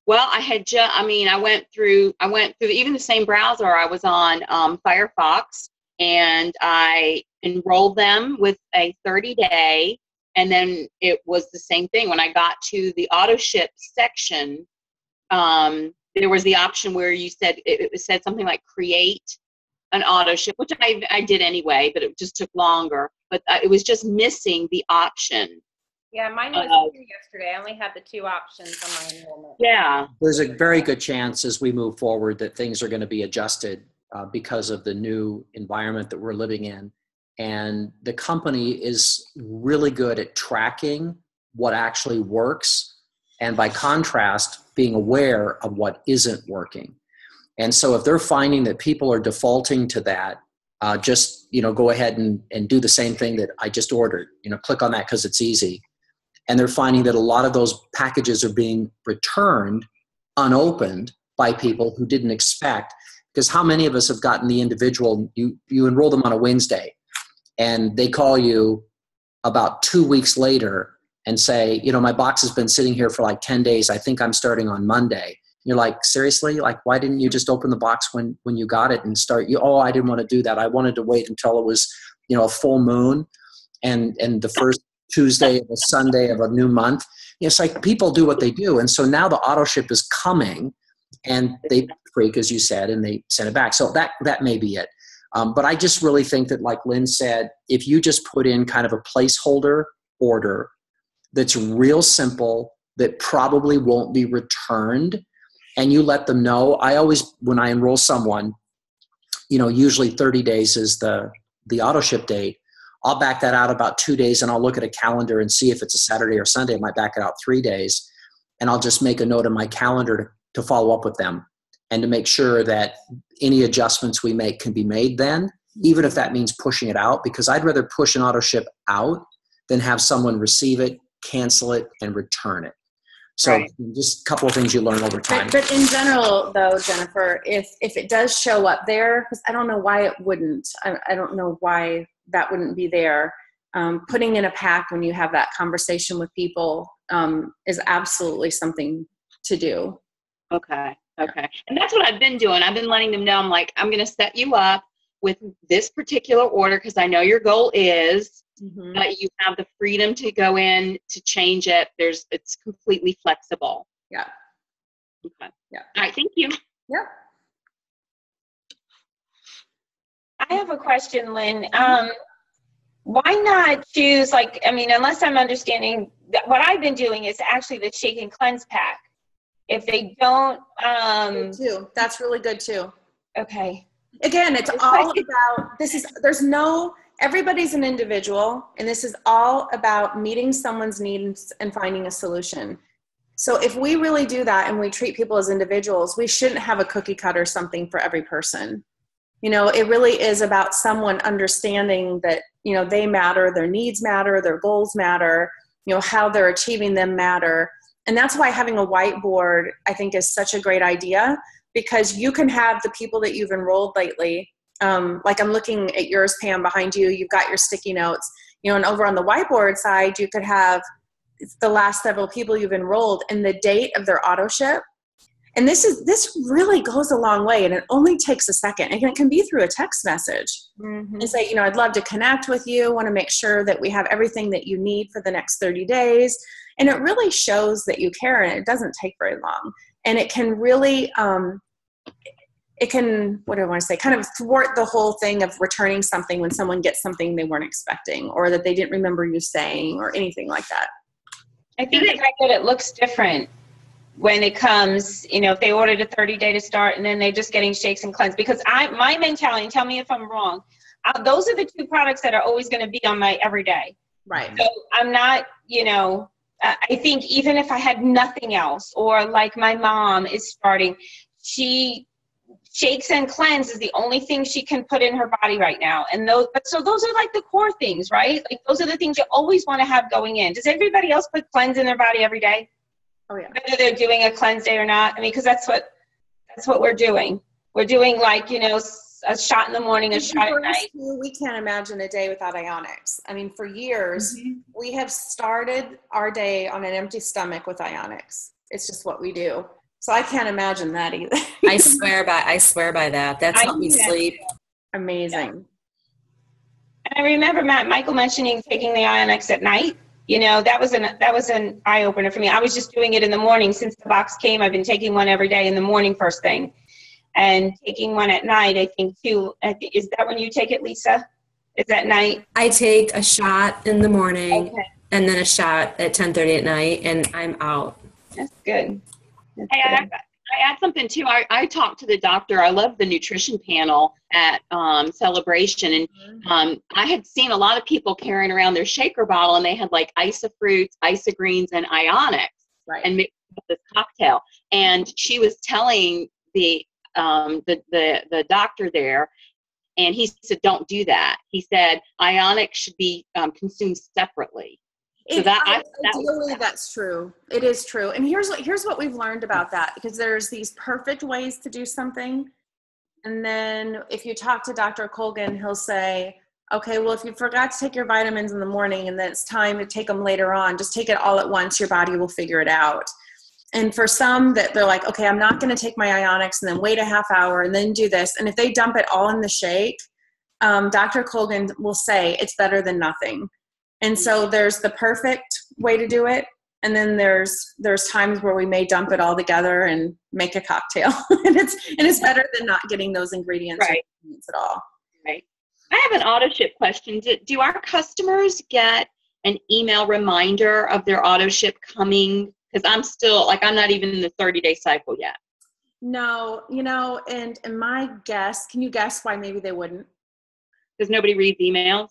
Well, I went through even the same browser. I was on Firefox, and I enrolled them with a 30-day, and then it was the same thing. When I got to the auto ship section, there was the option where you said, it said something like create an auto ship, which I did anyway, but it just took longer. But it was just missing the option. Yeah, mine was 2 yesterday. I only had the 2 options on my enrollment. Yeah. There's a very good chance as we move forward that things are going to be adjusted because of the new environment that we're living in. And the company is really good at tracking what actually works, and by contrast, being aware of what isn't working. And so if they're finding that people are defaulting to that, just go ahead and do the same thing that I just ordered. Click on that because it's easy. And they're finding that a lot of those packages are being returned unopened by people who didn't expect. Because how many of us have gotten the individual, you enroll them on a Wednesday, and they call you about 2 weeks later and say, my box has been sitting here for like 10 days. I think I'm starting on Monday. You're like, seriously? Like, why didn't you just open the box when you got it and start? I didn't want to do that. I wanted to wait until it was, a full moon and the first Tuesday of a Sunday of a new month. It's like people do what they do. And so now the auto ship is coming, and they freak, as you said, and they send it back. So that may be it. But I just really think that, like Lynn said, if you just put in kind of a placeholder order that's real simple, that probably won't be returned, and you let them know. I always, when I enroll someone, usually 30 days is the auto ship date. I'll back that out about 2 days, and I'll look at a calendar and see if it's a Saturday or Sunday. I might back it out 3 days, and I'll just make a note in my calendar to follow up with them and to make sure that any adjustments we make can be made then, even if that means pushing it out, because I'd rather push an auto ship out than have someone receive it, cancel it, and return it. So just a couple of things you learn over time. But in general, though, Jennifer, if it does show up there, because I don't know why it wouldn't. I don't know why that wouldn't be there. Putting in a pack when you have that conversation with people is absolutely something to do. Okay. And that's what I've been doing. I've been letting them know, I'm like, I'm going to set you up with this particular order because I know your goal is, but you have the freedom to go in to change it. It's completely flexible. Yeah. Okay. Yeah. All right. Thank you. Yep. I have a question, Lynn. Why not choose, like, I mean, unless I'm understanding, that what I've been doing is actually the shake and cleanse pack. If they don't, Too. That's really good too. okay. Again, it's all about, everybody's an individual, and this is all about meeting someone's needs and finding a solution. So if we really do that and we treat people as individuals, we shouldn't have a cookie cutter something for every person. You know, it really is about someone understanding that, you know, they matter, their needs matter, their goals matter, you know, how they're achieving them matter. And that's why having a whiteboard, I think, is such a great idea, because you can have the people that you've enrolled lately. Like I'm looking at yours, Pam, behind you, you've got your sticky notes, you know, and over on the whiteboard side, you could have the last several people you've enrolled and the date of their auto ship. And this really goes a long way, and it only takes a second. And it can be through a text message and say, you know, I'd love to connect with you, want to make sure that we have everything that you need for the next 30 days. And it really shows that you care, and it doesn't take very long. And it can really, it can, what do I want to say, kind of thwart the whole thing of returning something when someone gets something they weren't expecting, or that they didn't remember you saying, or anything like that. I think the fact that it looks different when it comes, you know, if they ordered a 30-day to start and then they're just getting shakes and cleanse, because my mentality, and tell me if I'm wrong, those are the two products that are always going to be on my everyday. Right. So I'm not, you know, I think even if I had nothing else, or like my mom is starting, she shakes and cleanse is the only thing she can put in her body right now. And those are like the core things, right? Like those are the things you always want to have going in. Does everybody else put cleanse in their body every day? Oh yeah. Whether they're doing a cleanse day or not. I mean, because that's what we're doing. We're doing, like, you know, a shot in the morning, a shot at night. We can't imagine a day without Ionics. I mean, for years, we have started our day on an empty stomach with Ionics. It's just what we do. So I can't imagine that either. I swear by that. That's helped me sleep. Amazing. Yeah. And I remember Michael mentioning taking the Ionics at night. You know, that was an eye opener for me. I was just doing it in the morning since the box came. I've been taking one every day in the morning first thing, and taking one at night, I think too. Is that when you take it, Lisa? Is that night? I take a shot in the morning, and then a shot at 10:30 at night, and I'm out. That's good. I add something too. I talked to the doctor. I love the nutrition panel at Celebration, and I had seen a lot of people carrying around their shaker bottle, and they had like Isofruits, Isogreens, and Ionics, and mixed up this cocktail. And she was telling the doctor there, and he said, "Don't do that." He said Ionics should be consumed separately. So ideally, that's true. It is true. And here's what we've learned about that, because there's these perfect ways to do something. And then if you talk to Dr. Colgan, he'll say, okay, well, if you forgot to take your vitamins in the morning and then it's time to take them later on, just take it all at once. Your body will figure it out. And for some that they're like, okay, I'm not going to take my Ionics and then wait a half hour and then do this. And if they dump it all in the shake, Dr. Colgan will say it's better than nothing. And so there's the perfect way to do it. And then there's times where we may dump it all together and make a cocktail. and it's better than not getting those ingredients at all. Right. I have an auto ship question. Do our customers get an email reminder of their auto ship coming? Because I'm still, I'm not even in the 30-day cycle yet. No, you know, and my guess, can you guess why maybe they wouldn't? Because nobody reads emails?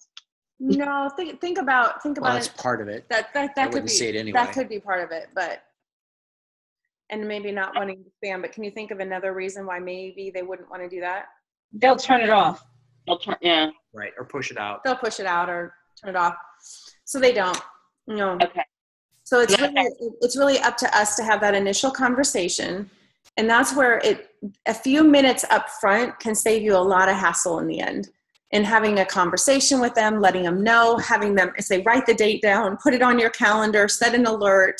No, think about that's it. part of it. That I could be, see it anyway. That could be part of it, and maybe not wanting to spam, but can you think of another reason why maybe they wouldn't want to do that? They'll turn it off. Right, or push it out. They'll push it out or turn it off. So they don't. No. Okay. So it's really up to us to have that initial conversation, and that's where a few minutes up front can save you a lot of hassle in the end. And having a conversation with them, letting them know, having them say, write the date down, put it on your calendar, set an alert,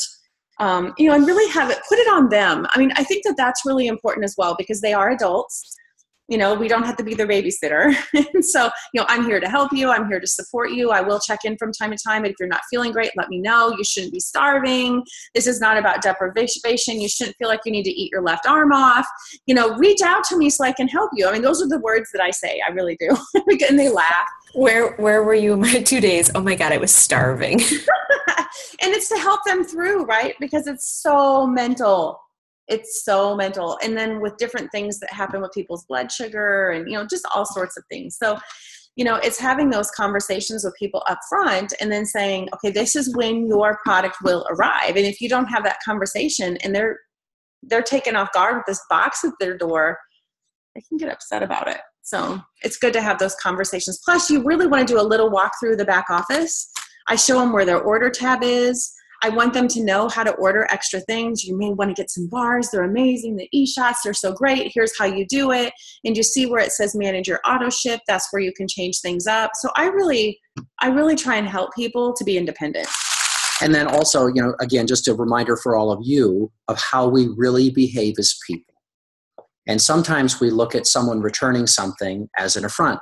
and really put it on them. I mean, I think that's really important as well, because they are adults. You know, we don't have to be their babysitter. And so, you know, I'm here to help you. I'm here to support you. I will check in from time to time. And if you're not feeling great, let me know. You shouldn't be starving. This is not about deprivation. You shouldn't feel like you need to eat your left arm off. You know, reach out to me so I can help you. I mean, those are the words that I say. I really do. And they laugh. Where were you my 2 days? Oh my God, I was starving. And it's to help them through, right? Because it's so mental. It's so mental. And then with different things that happen with people's blood sugar and, you know, just all sorts of things. So, you know, it's having those conversations with people up front and then saying, okay, this is when your product will arrive. And if you don't have that conversation and they're taken off guard with this box at their door, they can get upset about it. So it's good to have those conversations. Plus, you really want to do a little walk through the back office. I show them where their order tab is. I want them to know how to order extra things. You may want to get some bars. They're amazing. The e-shots, they're so great. Here's how you do it. And you see where it says manage your auto ship. That's where you can change things up. So I really try and help people to be independent. And then also, you know, again, just a reminder for all of you of how we really behave as people. And sometimes we look at someone returning something as an affront,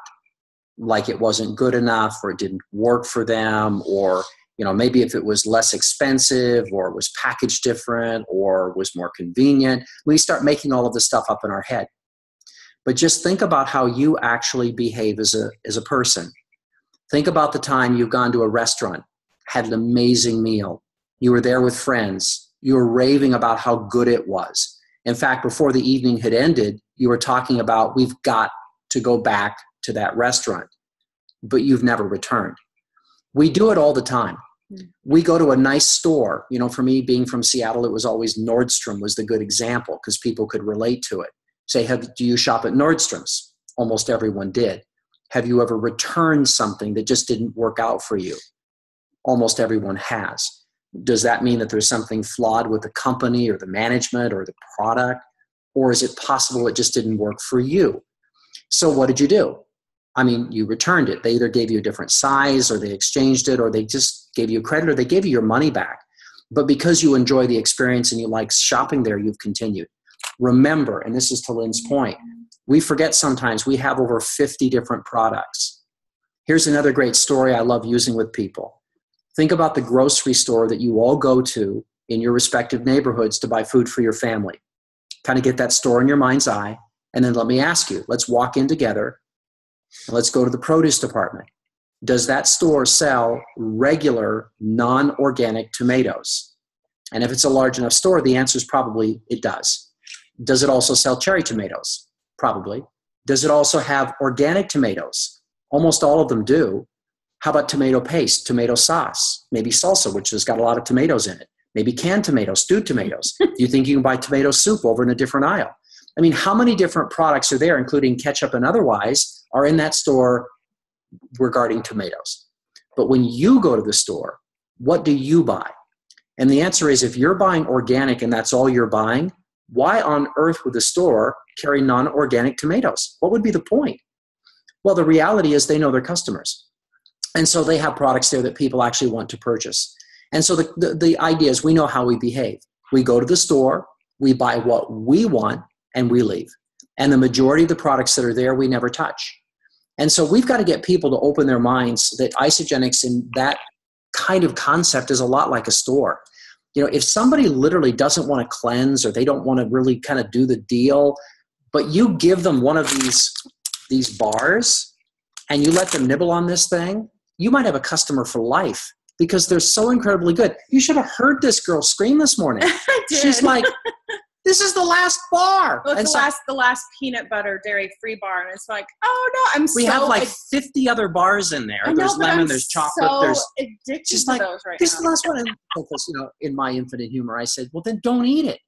like it wasn't good enough or it didn't work for them, or, you know, maybe if it was less expensive or it was packaged different or was more convenient. We start making all of this stuff up in our head. But just think about how you actually behave as a person. Think about the time you've gone to a restaurant, had an amazing meal. You were there with friends. You were raving about how good it was. In fact, before the evening had ended, you were talking about, we've got to go back to that restaurant, but you've never returned. We do it all the time. We go to a nice store. You know, for me, being from Seattle, it was always Nordstrom was the good example because people could relate to it. Say, do you shop at Nordstrom's? Almost everyone did. Have you ever returned something that just didn't work out for you? Almost everyone has. Does that mean that there's something flawed with the company or the management or the product? Or is it possible it just didn't work for you? So what did you do? I mean, you returned it. They either gave you a different size or they exchanged it or they just gave you credit or they gave you your money back. But because you enjoy the experience and you like shopping there, you've continued. Remember, and this is to Lynn's point, we forget sometimes we have over 50 different products. Here's another great story I love using with people. Think about the grocery store that you all go to in your respective neighborhoods to buy food for your family. Kind of get that store in your mind's eye. And then let me ask you, let's walk in together and let's go to the produce department. Does that store sell regular, non-organic tomatoes? And if it's a large enough store, the answer is probably it does. Does it also sell cherry tomatoes? Probably. Does it also have organic tomatoes? Almost all of them do. How about tomato paste, tomato sauce, maybe salsa, which has got a lot of tomatoes in it, maybe canned tomatoes, stewed tomatoes. Do you think you can buy tomato soup over in a different aisle? I mean, how many different products are there, including ketchup and otherwise, are in that store regarding tomatoes? But when you go to the store, what do you buy? And the answer is, if you're buying organic and that's all you're buying, why on earth would the store carry non-organic tomatoes? What would be the point? Well, the reality is they know their customers. And so they have products there that people actually want to purchase. And so the idea is we know how we behave. We go to the store, we buy what we want, and we leave. And the majority of the products that are there, we never touch. And so we've got to get people to open their minds that Isagenix in that kind of concept is a lot like a store. You know, if somebody literally doesn't want to cleanse or they don't want to really kind of do the deal, but you give them one of these bars and you let them nibble on this thing, you might have a customer for life because they're so incredibly good. You should have heard this girl scream this morning. I did. She's like, this is the last bar. Well, it's the last peanut butter dairy-free bar. And it's like, oh, no, we have like 50 other bars in there. There's lemon, there's chocolate. There's addicted to those right this now. Is the last one. And because, you know, in my infinite humor, I said, well, then don't eat it.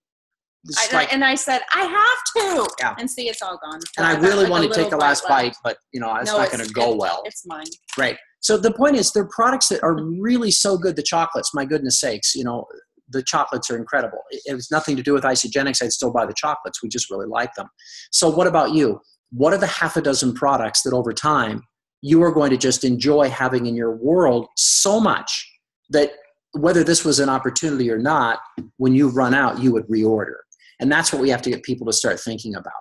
I said, I have to. Yeah. And see, it's all gone. And I really want to take the last bite, but, you know, it's not going to go well. It's mine. Right. So the point is, they're products that are really so good. The chocolates, my goodness sakes, you know, the chocolates are incredible. It has nothing to do with Isagenix. I'd still buy the chocolates. We just really like them. So what about you? What are the half a dozen products that over time you are going to just enjoy having in your world so much that whether this was an opportunity or not, when you run out, you would reorder? And that's what we have to get people to start thinking about.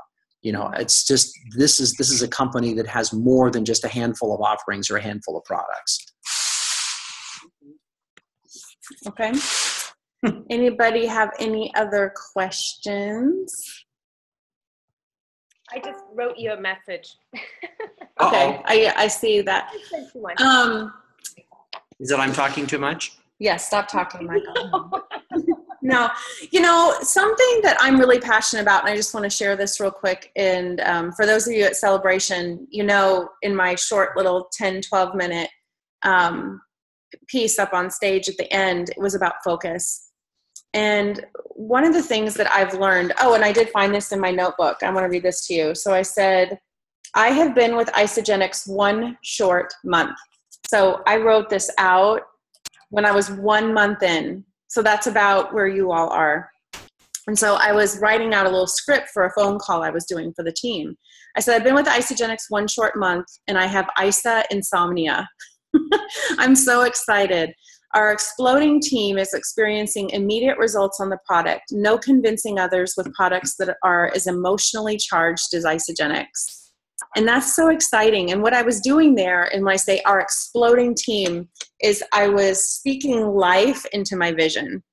It's just, this is a company that has more than just a handful of offerings or a handful of products. Okay. Anybody have any other questions? I just wrote you a message. Okay, I see that. Is it I'm talking too much? Yes, stop talking, Michael. No, something that I'm really passionate about, and I just want to share this real quick. And for those of you at Celebration, in my short little 10, 12 minute piece up on stage at the end, it was about focus. And one of the things that I've learned, and I did find this in my notebook. I want to read this to you. So I said, I have been with Isagenix 1 short month. So I wrote this out when I was 1 month in. So that's about where you all are. And so I was writing out a little script for a phone call I was doing for the team. I said, I've been with Isagenix 1 short month, and I have ISA insomnia. I'm so excited. Our exploding team is experiencing immediate results on the product. No convincing others with products that are as emotionally charged as Isagenix. And that's so exciting. And what I was doing there, and when I say our exploding team, is I was speaking life into my vision.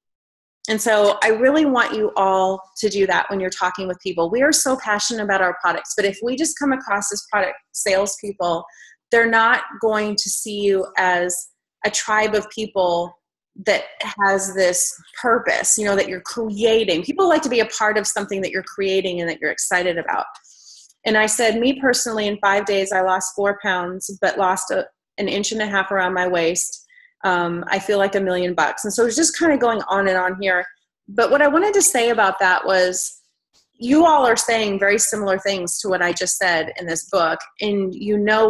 And so I really want you all to do that when you're talking with people. We are so passionate about our products, but if we just come across as product salespeople, they're not going to see you as a tribe of people that has this purpose, that you're creating. People like to be a part of something that you're creating and that you're excited about. And I said, me personally, in 5 days, I lost 4 pounds, but lost 1.5 inches around my waist. I feel like $1 million. And so it's just kind of going on and on here. But what I wanted to say about that was, you all are saying very similar things to what I just said in this book, and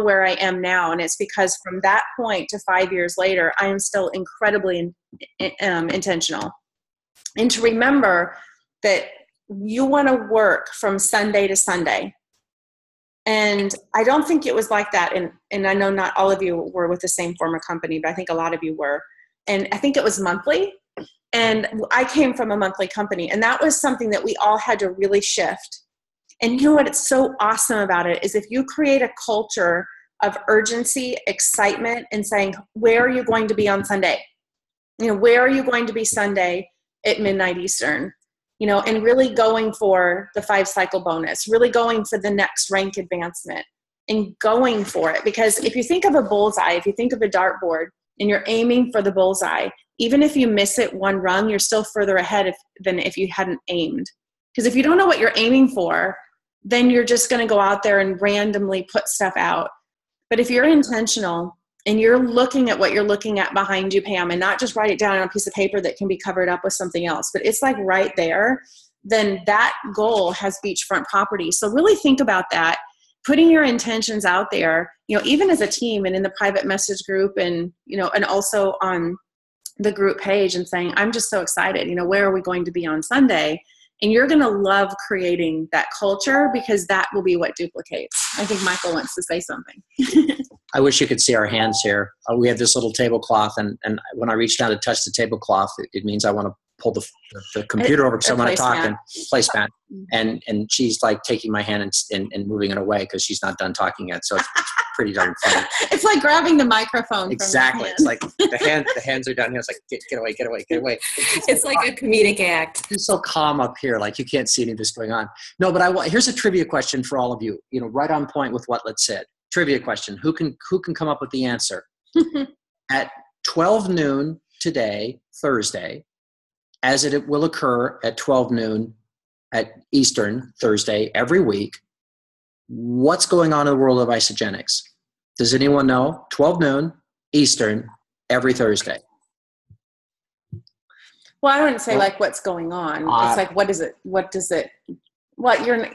where I am now. And it's because from that point to 5 years later, I am still incredibly intentional. And to remember that you want to work from Sunday to Sunday. And I don't think it was like that. And I know not all of you were with the same former company, but I think a lot of you were. And I think it was monthly. And I came from a monthly company, and that was something that we all had to really shift. And you know what? It's so awesome about it is if you create a culture of urgency, excitement, and saying, where are you going to be on Sunday? Where are you going to be Sunday at midnight Eastern? And really going for the 5-cycle bonus, really going for the next rank advancement and going for it. Because if you think of a bullseye, if you think of a dartboard and you're aiming for the bullseye, even if you miss it 1 rung, you're still further ahead than if you hadn't aimed. Because if you don't know what you're aiming for, then you're just going to go out there and randomly put stuff out. But if you're intentional and you're looking at what you're looking at behind you, Pam, and not just write it down on a piece of paper that can be covered up with something else, but it's like right there, then that goal has beachfront property. So really think about that, putting your intentions out there, even as a team and in the private message group and also on the group page, and saying, I'm just so excited, where are we going to be on Sunday? And you're going to love creating that culture, because that will be what duplicates. I think Michael wants to say something. I wish you could see our hands here. We have this little tablecloth, and when I reach down to touch the tablecloth, it means I want to pull the computer over because I want to talk, and placemat. And she's like taking my hand and moving it away because she's not done talking yet. So it's pretty darn funny. It's like grabbing the microphone. Exactly. It's like the hands are down here. It's like, get away, get away, get away. It's like a comedic act. He's so calm up here, like you can't see any of this going on. No, but here's a trivia question for all of you. Right on point with what Let's said. Trivia question: Who can come up with the answer? At 12 noon today, Thursday, as it will occur at 12 noon at Eastern Thursday every week, what's going on in the world of Isagenix? Does anyone know? 12 noon Eastern every Thursday. Well, I wouldn't say like what's going on. It's like, what is it? What does it? What you're?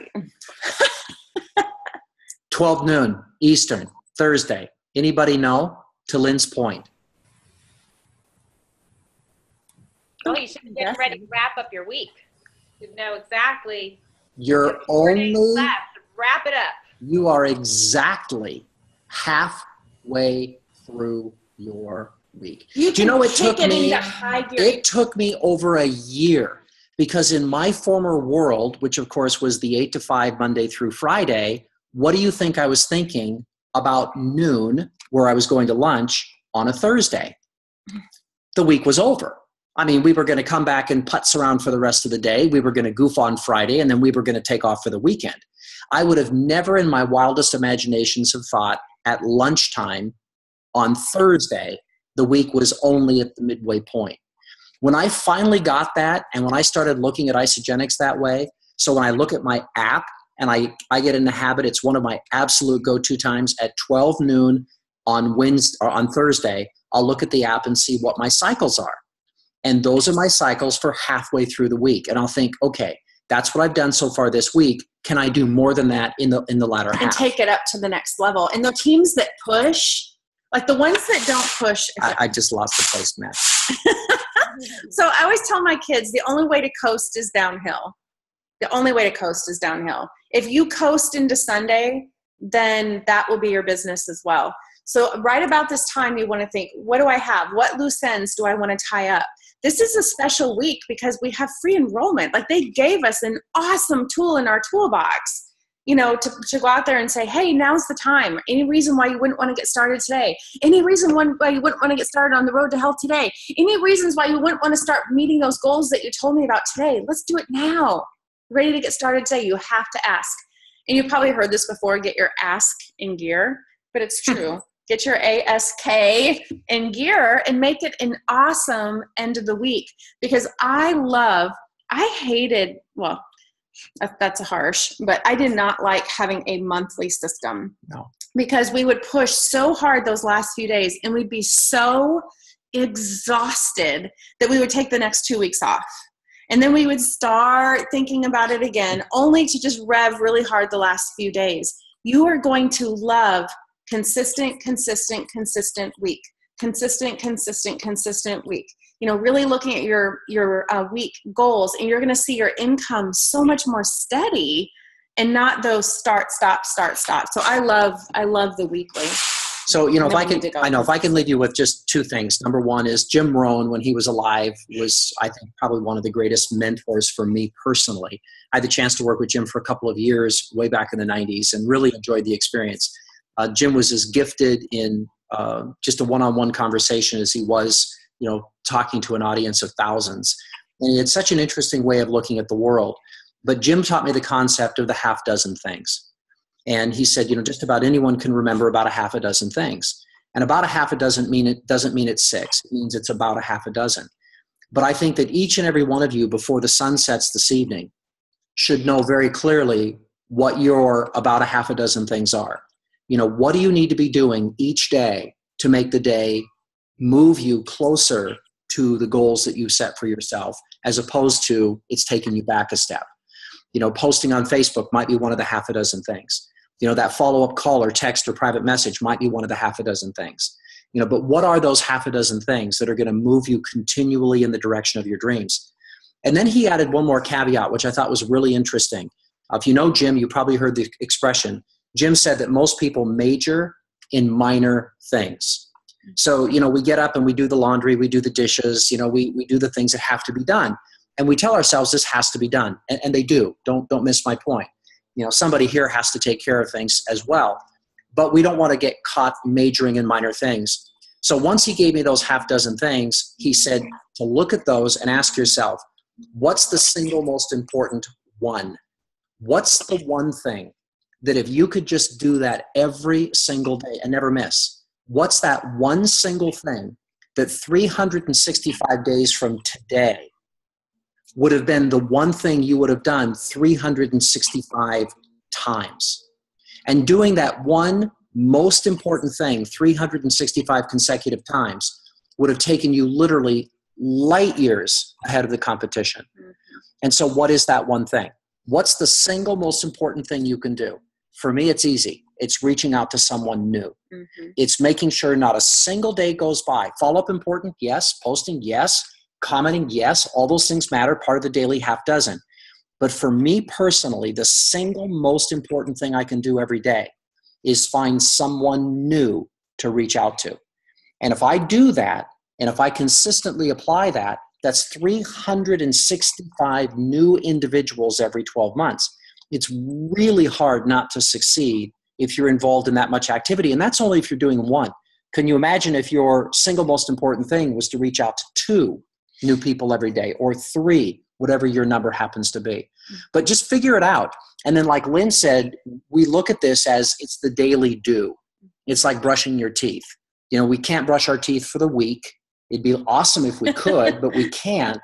12 noon Eastern Thursday. Anybody know? To Lynn's point. Oh, you should get ready to wrap up your week. You know exactly. You're 4 days only left. Wrap it up. You are exactly halfway through your week. Do you know it took me over a year Because in my former world, which of course was the 8 to 5 Monday through Friday, what do you think I was thinking about noon, where I was going to lunch on a Thursday? The week was over. I mean, we were going to come back and putz around for the rest of the day. We were going to goof on Friday, and then we were going to take off for the weekend. I would have never in my wildest imaginations have thought at lunchtime on Thursday, the week was only at the midway point. When I finally got that, and when I started looking at isogenics that way, so when I look at my app and I get in the habit, it's one of my absolute go-to times at 12 noon on Wednesday or on Thursday, I'll look at the app and see what my cycles are. And those are my cycles for halfway through the week. And I'll think, okay, that's what I've done so far this week. Can I do more than that in the latter half? And take it up to the next level. And the teams that push, like the ones that don't push. I just lost the place, Matt. So I always tell my kids the only way to coast is downhill. The only way to coast is downhill. If you coast into Sunday, then that will be your business as well. So right about this time, you want to think, what do I have? What loose ends do I want to tie up? This is a special week because we have free enrollment. Like they gave us an awesome tool in our toolbox, you know, to go out there and say, hey, now's the time. Any reason why you wouldn't want to get started today? Any reason why you wouldn't want to get started on the road to health today? Any reasons why you wouldn't want to start meeting those goals that you told me about today? Let's do it now. Ready to get started today. You have to ask. And you've probably heard this before, get your ask in gear, but it's true. Get your ASK in gear and make it an awesome end of the week. Because I hated, well, that's harsh, but I did not like having a monthly system. No. Because we would push so hard those last few days and we'd be so exhausted that we would take the next 2 weeks off. And then we would start thinking about it again, only to just rev really hard the last few days. You are going to love consistent week. Consistent week. You know, really looking at your week goals, and you're going to see your income so much more steady and not those start, stop. So I love the weekly. So, you know, if I can leave you with just two things. Number one is Jim Rohn, when he was alive, was, I think, probably one of the greatest mentors for me personally. I had the chance to work with Jim for a couple of years way back in the 90s and really enjoyed the experience. Jim was as gifted in just a one-on-one conversation as he was, you know, talking to an audience of thousands. And he had such an interesting way of looking at the world. But Jim taught me the concept of the half dozen things. And he said, you know, just about anyone can remember about a half a dozen things. And about a half a dozen doesn't mean it's 6. It means it's about a half a dozen. But I think that each and every one of you, before the sun sets this evening, should know very clearly what your about a half a dozen things are. You know, what do you need to be doing each day to make the day move you closer to the goals that you set for yourself, as opposed to it's taking you back a step. You know, posting on Facebook might be one of the half a dozen things. You know, that follow-up call or text or private message might be one of the half a dozen things. You know, but what are those half a dozen things that are going to move you continually in the direction of your dreams? And then he added one more caveat, which I thought was really interesting. If you know Jim, you probably heard the expression. Jim said that most people major in minor things. So, you know, we get up and we do the laundry, we do the dishes, you know, we do the things that have to be done. And we tell ourselves this has to be done. And they do. Don't miss my point. You know, somebody here has to take care of things as well. But we don't want to get caught majoring in minor things. So once he gave me those half dozen things, he said to look at those and ask yourself, what's the single most important one? What's the one thing that if you could just do that every single day and never miss, what's that one single thing that 365 days from today would have been the one thing you would have done 365 times? And doing that one most important thing 365 consecutive times would have taken you literally light years ahead of the competition. And so what is that one thing? What's the single most important thing you can do? For me, it's easy. It's reaching out to someone new. Mm-hmm. It's making sure not a single day goes by. Follow-up important? Yes. Posting? Yes. Commenting? Yes. All those things matter, part of the daily half dozen. But for me personally, the single most important thing I can do every day is find someone new to reach out to. And if I do that, and if I consistently apply that, That's 365 new individuals every 12 months. It's really hard not to succeed if you're involved in that much activity. And that's only if you're doing one. Can you imagine if your single most important thing was to reach out to 2 new people every day, or 3, whatever your number happens to be? But just figure it out. And then like Lynn said, we look at this as it's the daily do. It's like brushing your teeth. You know, we can't brush our teeth for the week. It'd be awesome if we could, but we can't.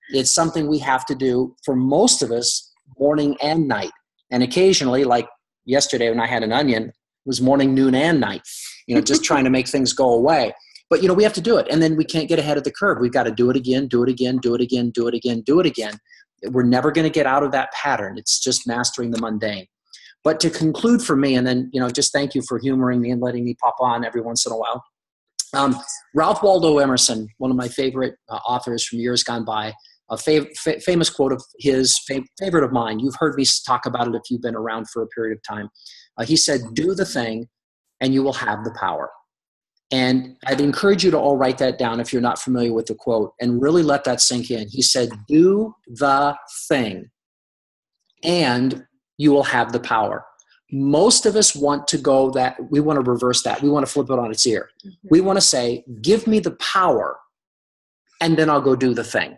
It's something we have to do for most of us morning and night. And occasionally, like yesterday when I had an onion, it was morning, noon, and night, you know, just trying to make things go away. But, you know, we have to do it. And then we can't get ahead of the curve. We've got to do it again, do it again, do it again, do it again, do it again. We're never going to get out of that pattern. It's just mastering the mundane. But to conclude for me, and then, you know, just thank you for humoring me and letting me pop on every once in a while. Ralph Waldo Emerson, one of my favorite authors from years gone by, a famous quote of his, favorite of mine. You've heard me talk about it if you've been around for a period of time. He said, do the thing and you will have the power. And I'd encourage you to all write that down if you're not familiar with the quote and really let that sink in. He said, do the thing and you will have the power. Most of us want to go that, we want to reverse that. We want to flip it on its ear. We want to say, give me the power and then I'll go do the thing.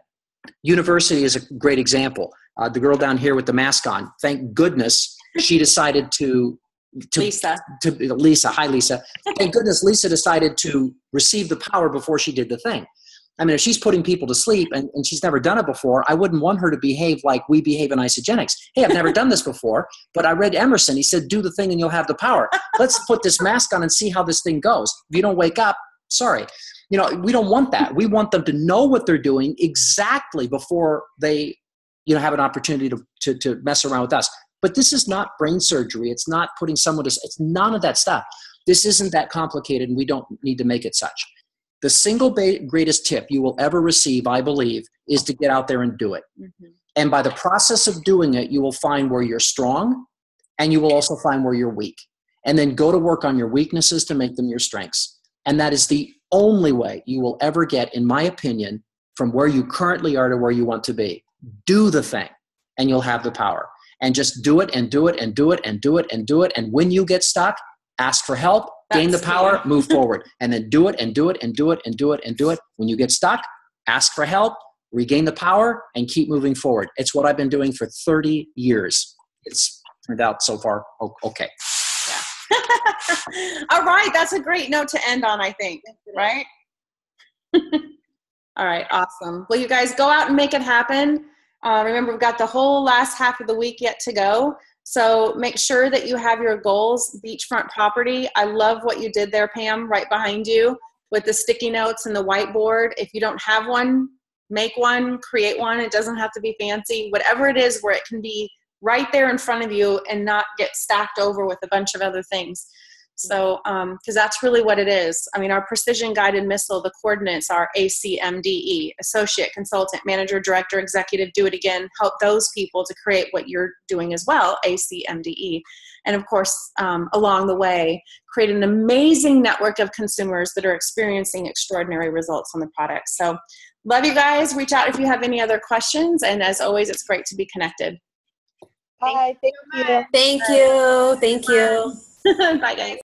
University is a great example. The girl down here with the mask on, thank goodness she decided to Lisa. Hi, Lisa. Thank goodness Lisa decided to receive the power before she did the thing. I mean, if she's putting people to sleep and she's never done it before, I wouldn't want her to behave like we behave in Isogenics. Hey, I've never done this before, but I read Emerson. He said, do the thing and you'll have the power. Let's put this mask on and see how this thing goes. If you don't wake up, sorry. You know, we don't want that. We want them to know what they're doing exactly before they, you know, have an opportunity to mess around with us. But this is not brain surgery. It's not putting someone to, it's none of that stuff. This isn't that complicated and we don't need to make it such. The single greatest tip you will ever receive, I believe, is to get out there and do it. And by the process of doing it, you will find where you're strong and you will also find where you're weak. And then go to work on your weaknesses to make them your strengths. And that is the only way you will ever get, in my opinion, from where you currently are to where you want to be. Do the thing and you'll have the power. And just do it and do it and do it and do it and do it. And when you get stuck, ask for help, gain the power, move forward. And then do it and do it and do it and do it and do it. When you get stuck, ask for help, regain the power, and keep moving forward. It's what I've been doing for 30 years. It's turned out so far okay. Yeah. All right. That's a great note to end on, I think. Right? All right. Awesome. Well, you guys go out and make it happen. Remember, we've got the whole last half of the week yet to go. So make sure that you have your goals, beachfront property. I love what you did there, Pam, right behind you with the sticky notes and the whiteboard. If you don't have one, make one, create one. It doesn't have to be fancy. Whatever it is where it can be right there in front of you and not get stacked over with a bunch of other things. So, because that's really what it is. I mean, our precision guided missile, the coordinates are ACMDE, associate, consultant, manager, director, executive, do it again, help those people to create what you're doing as well, ACMDE. And of course, along the way, create an amazing network of consumers that are experiencing extraordinary results on the product. So love you guys. Reach out if you have any other questions. And as always, it's great to be connected. Bye. Thank you. Thank you. Thank you. Bye, guys.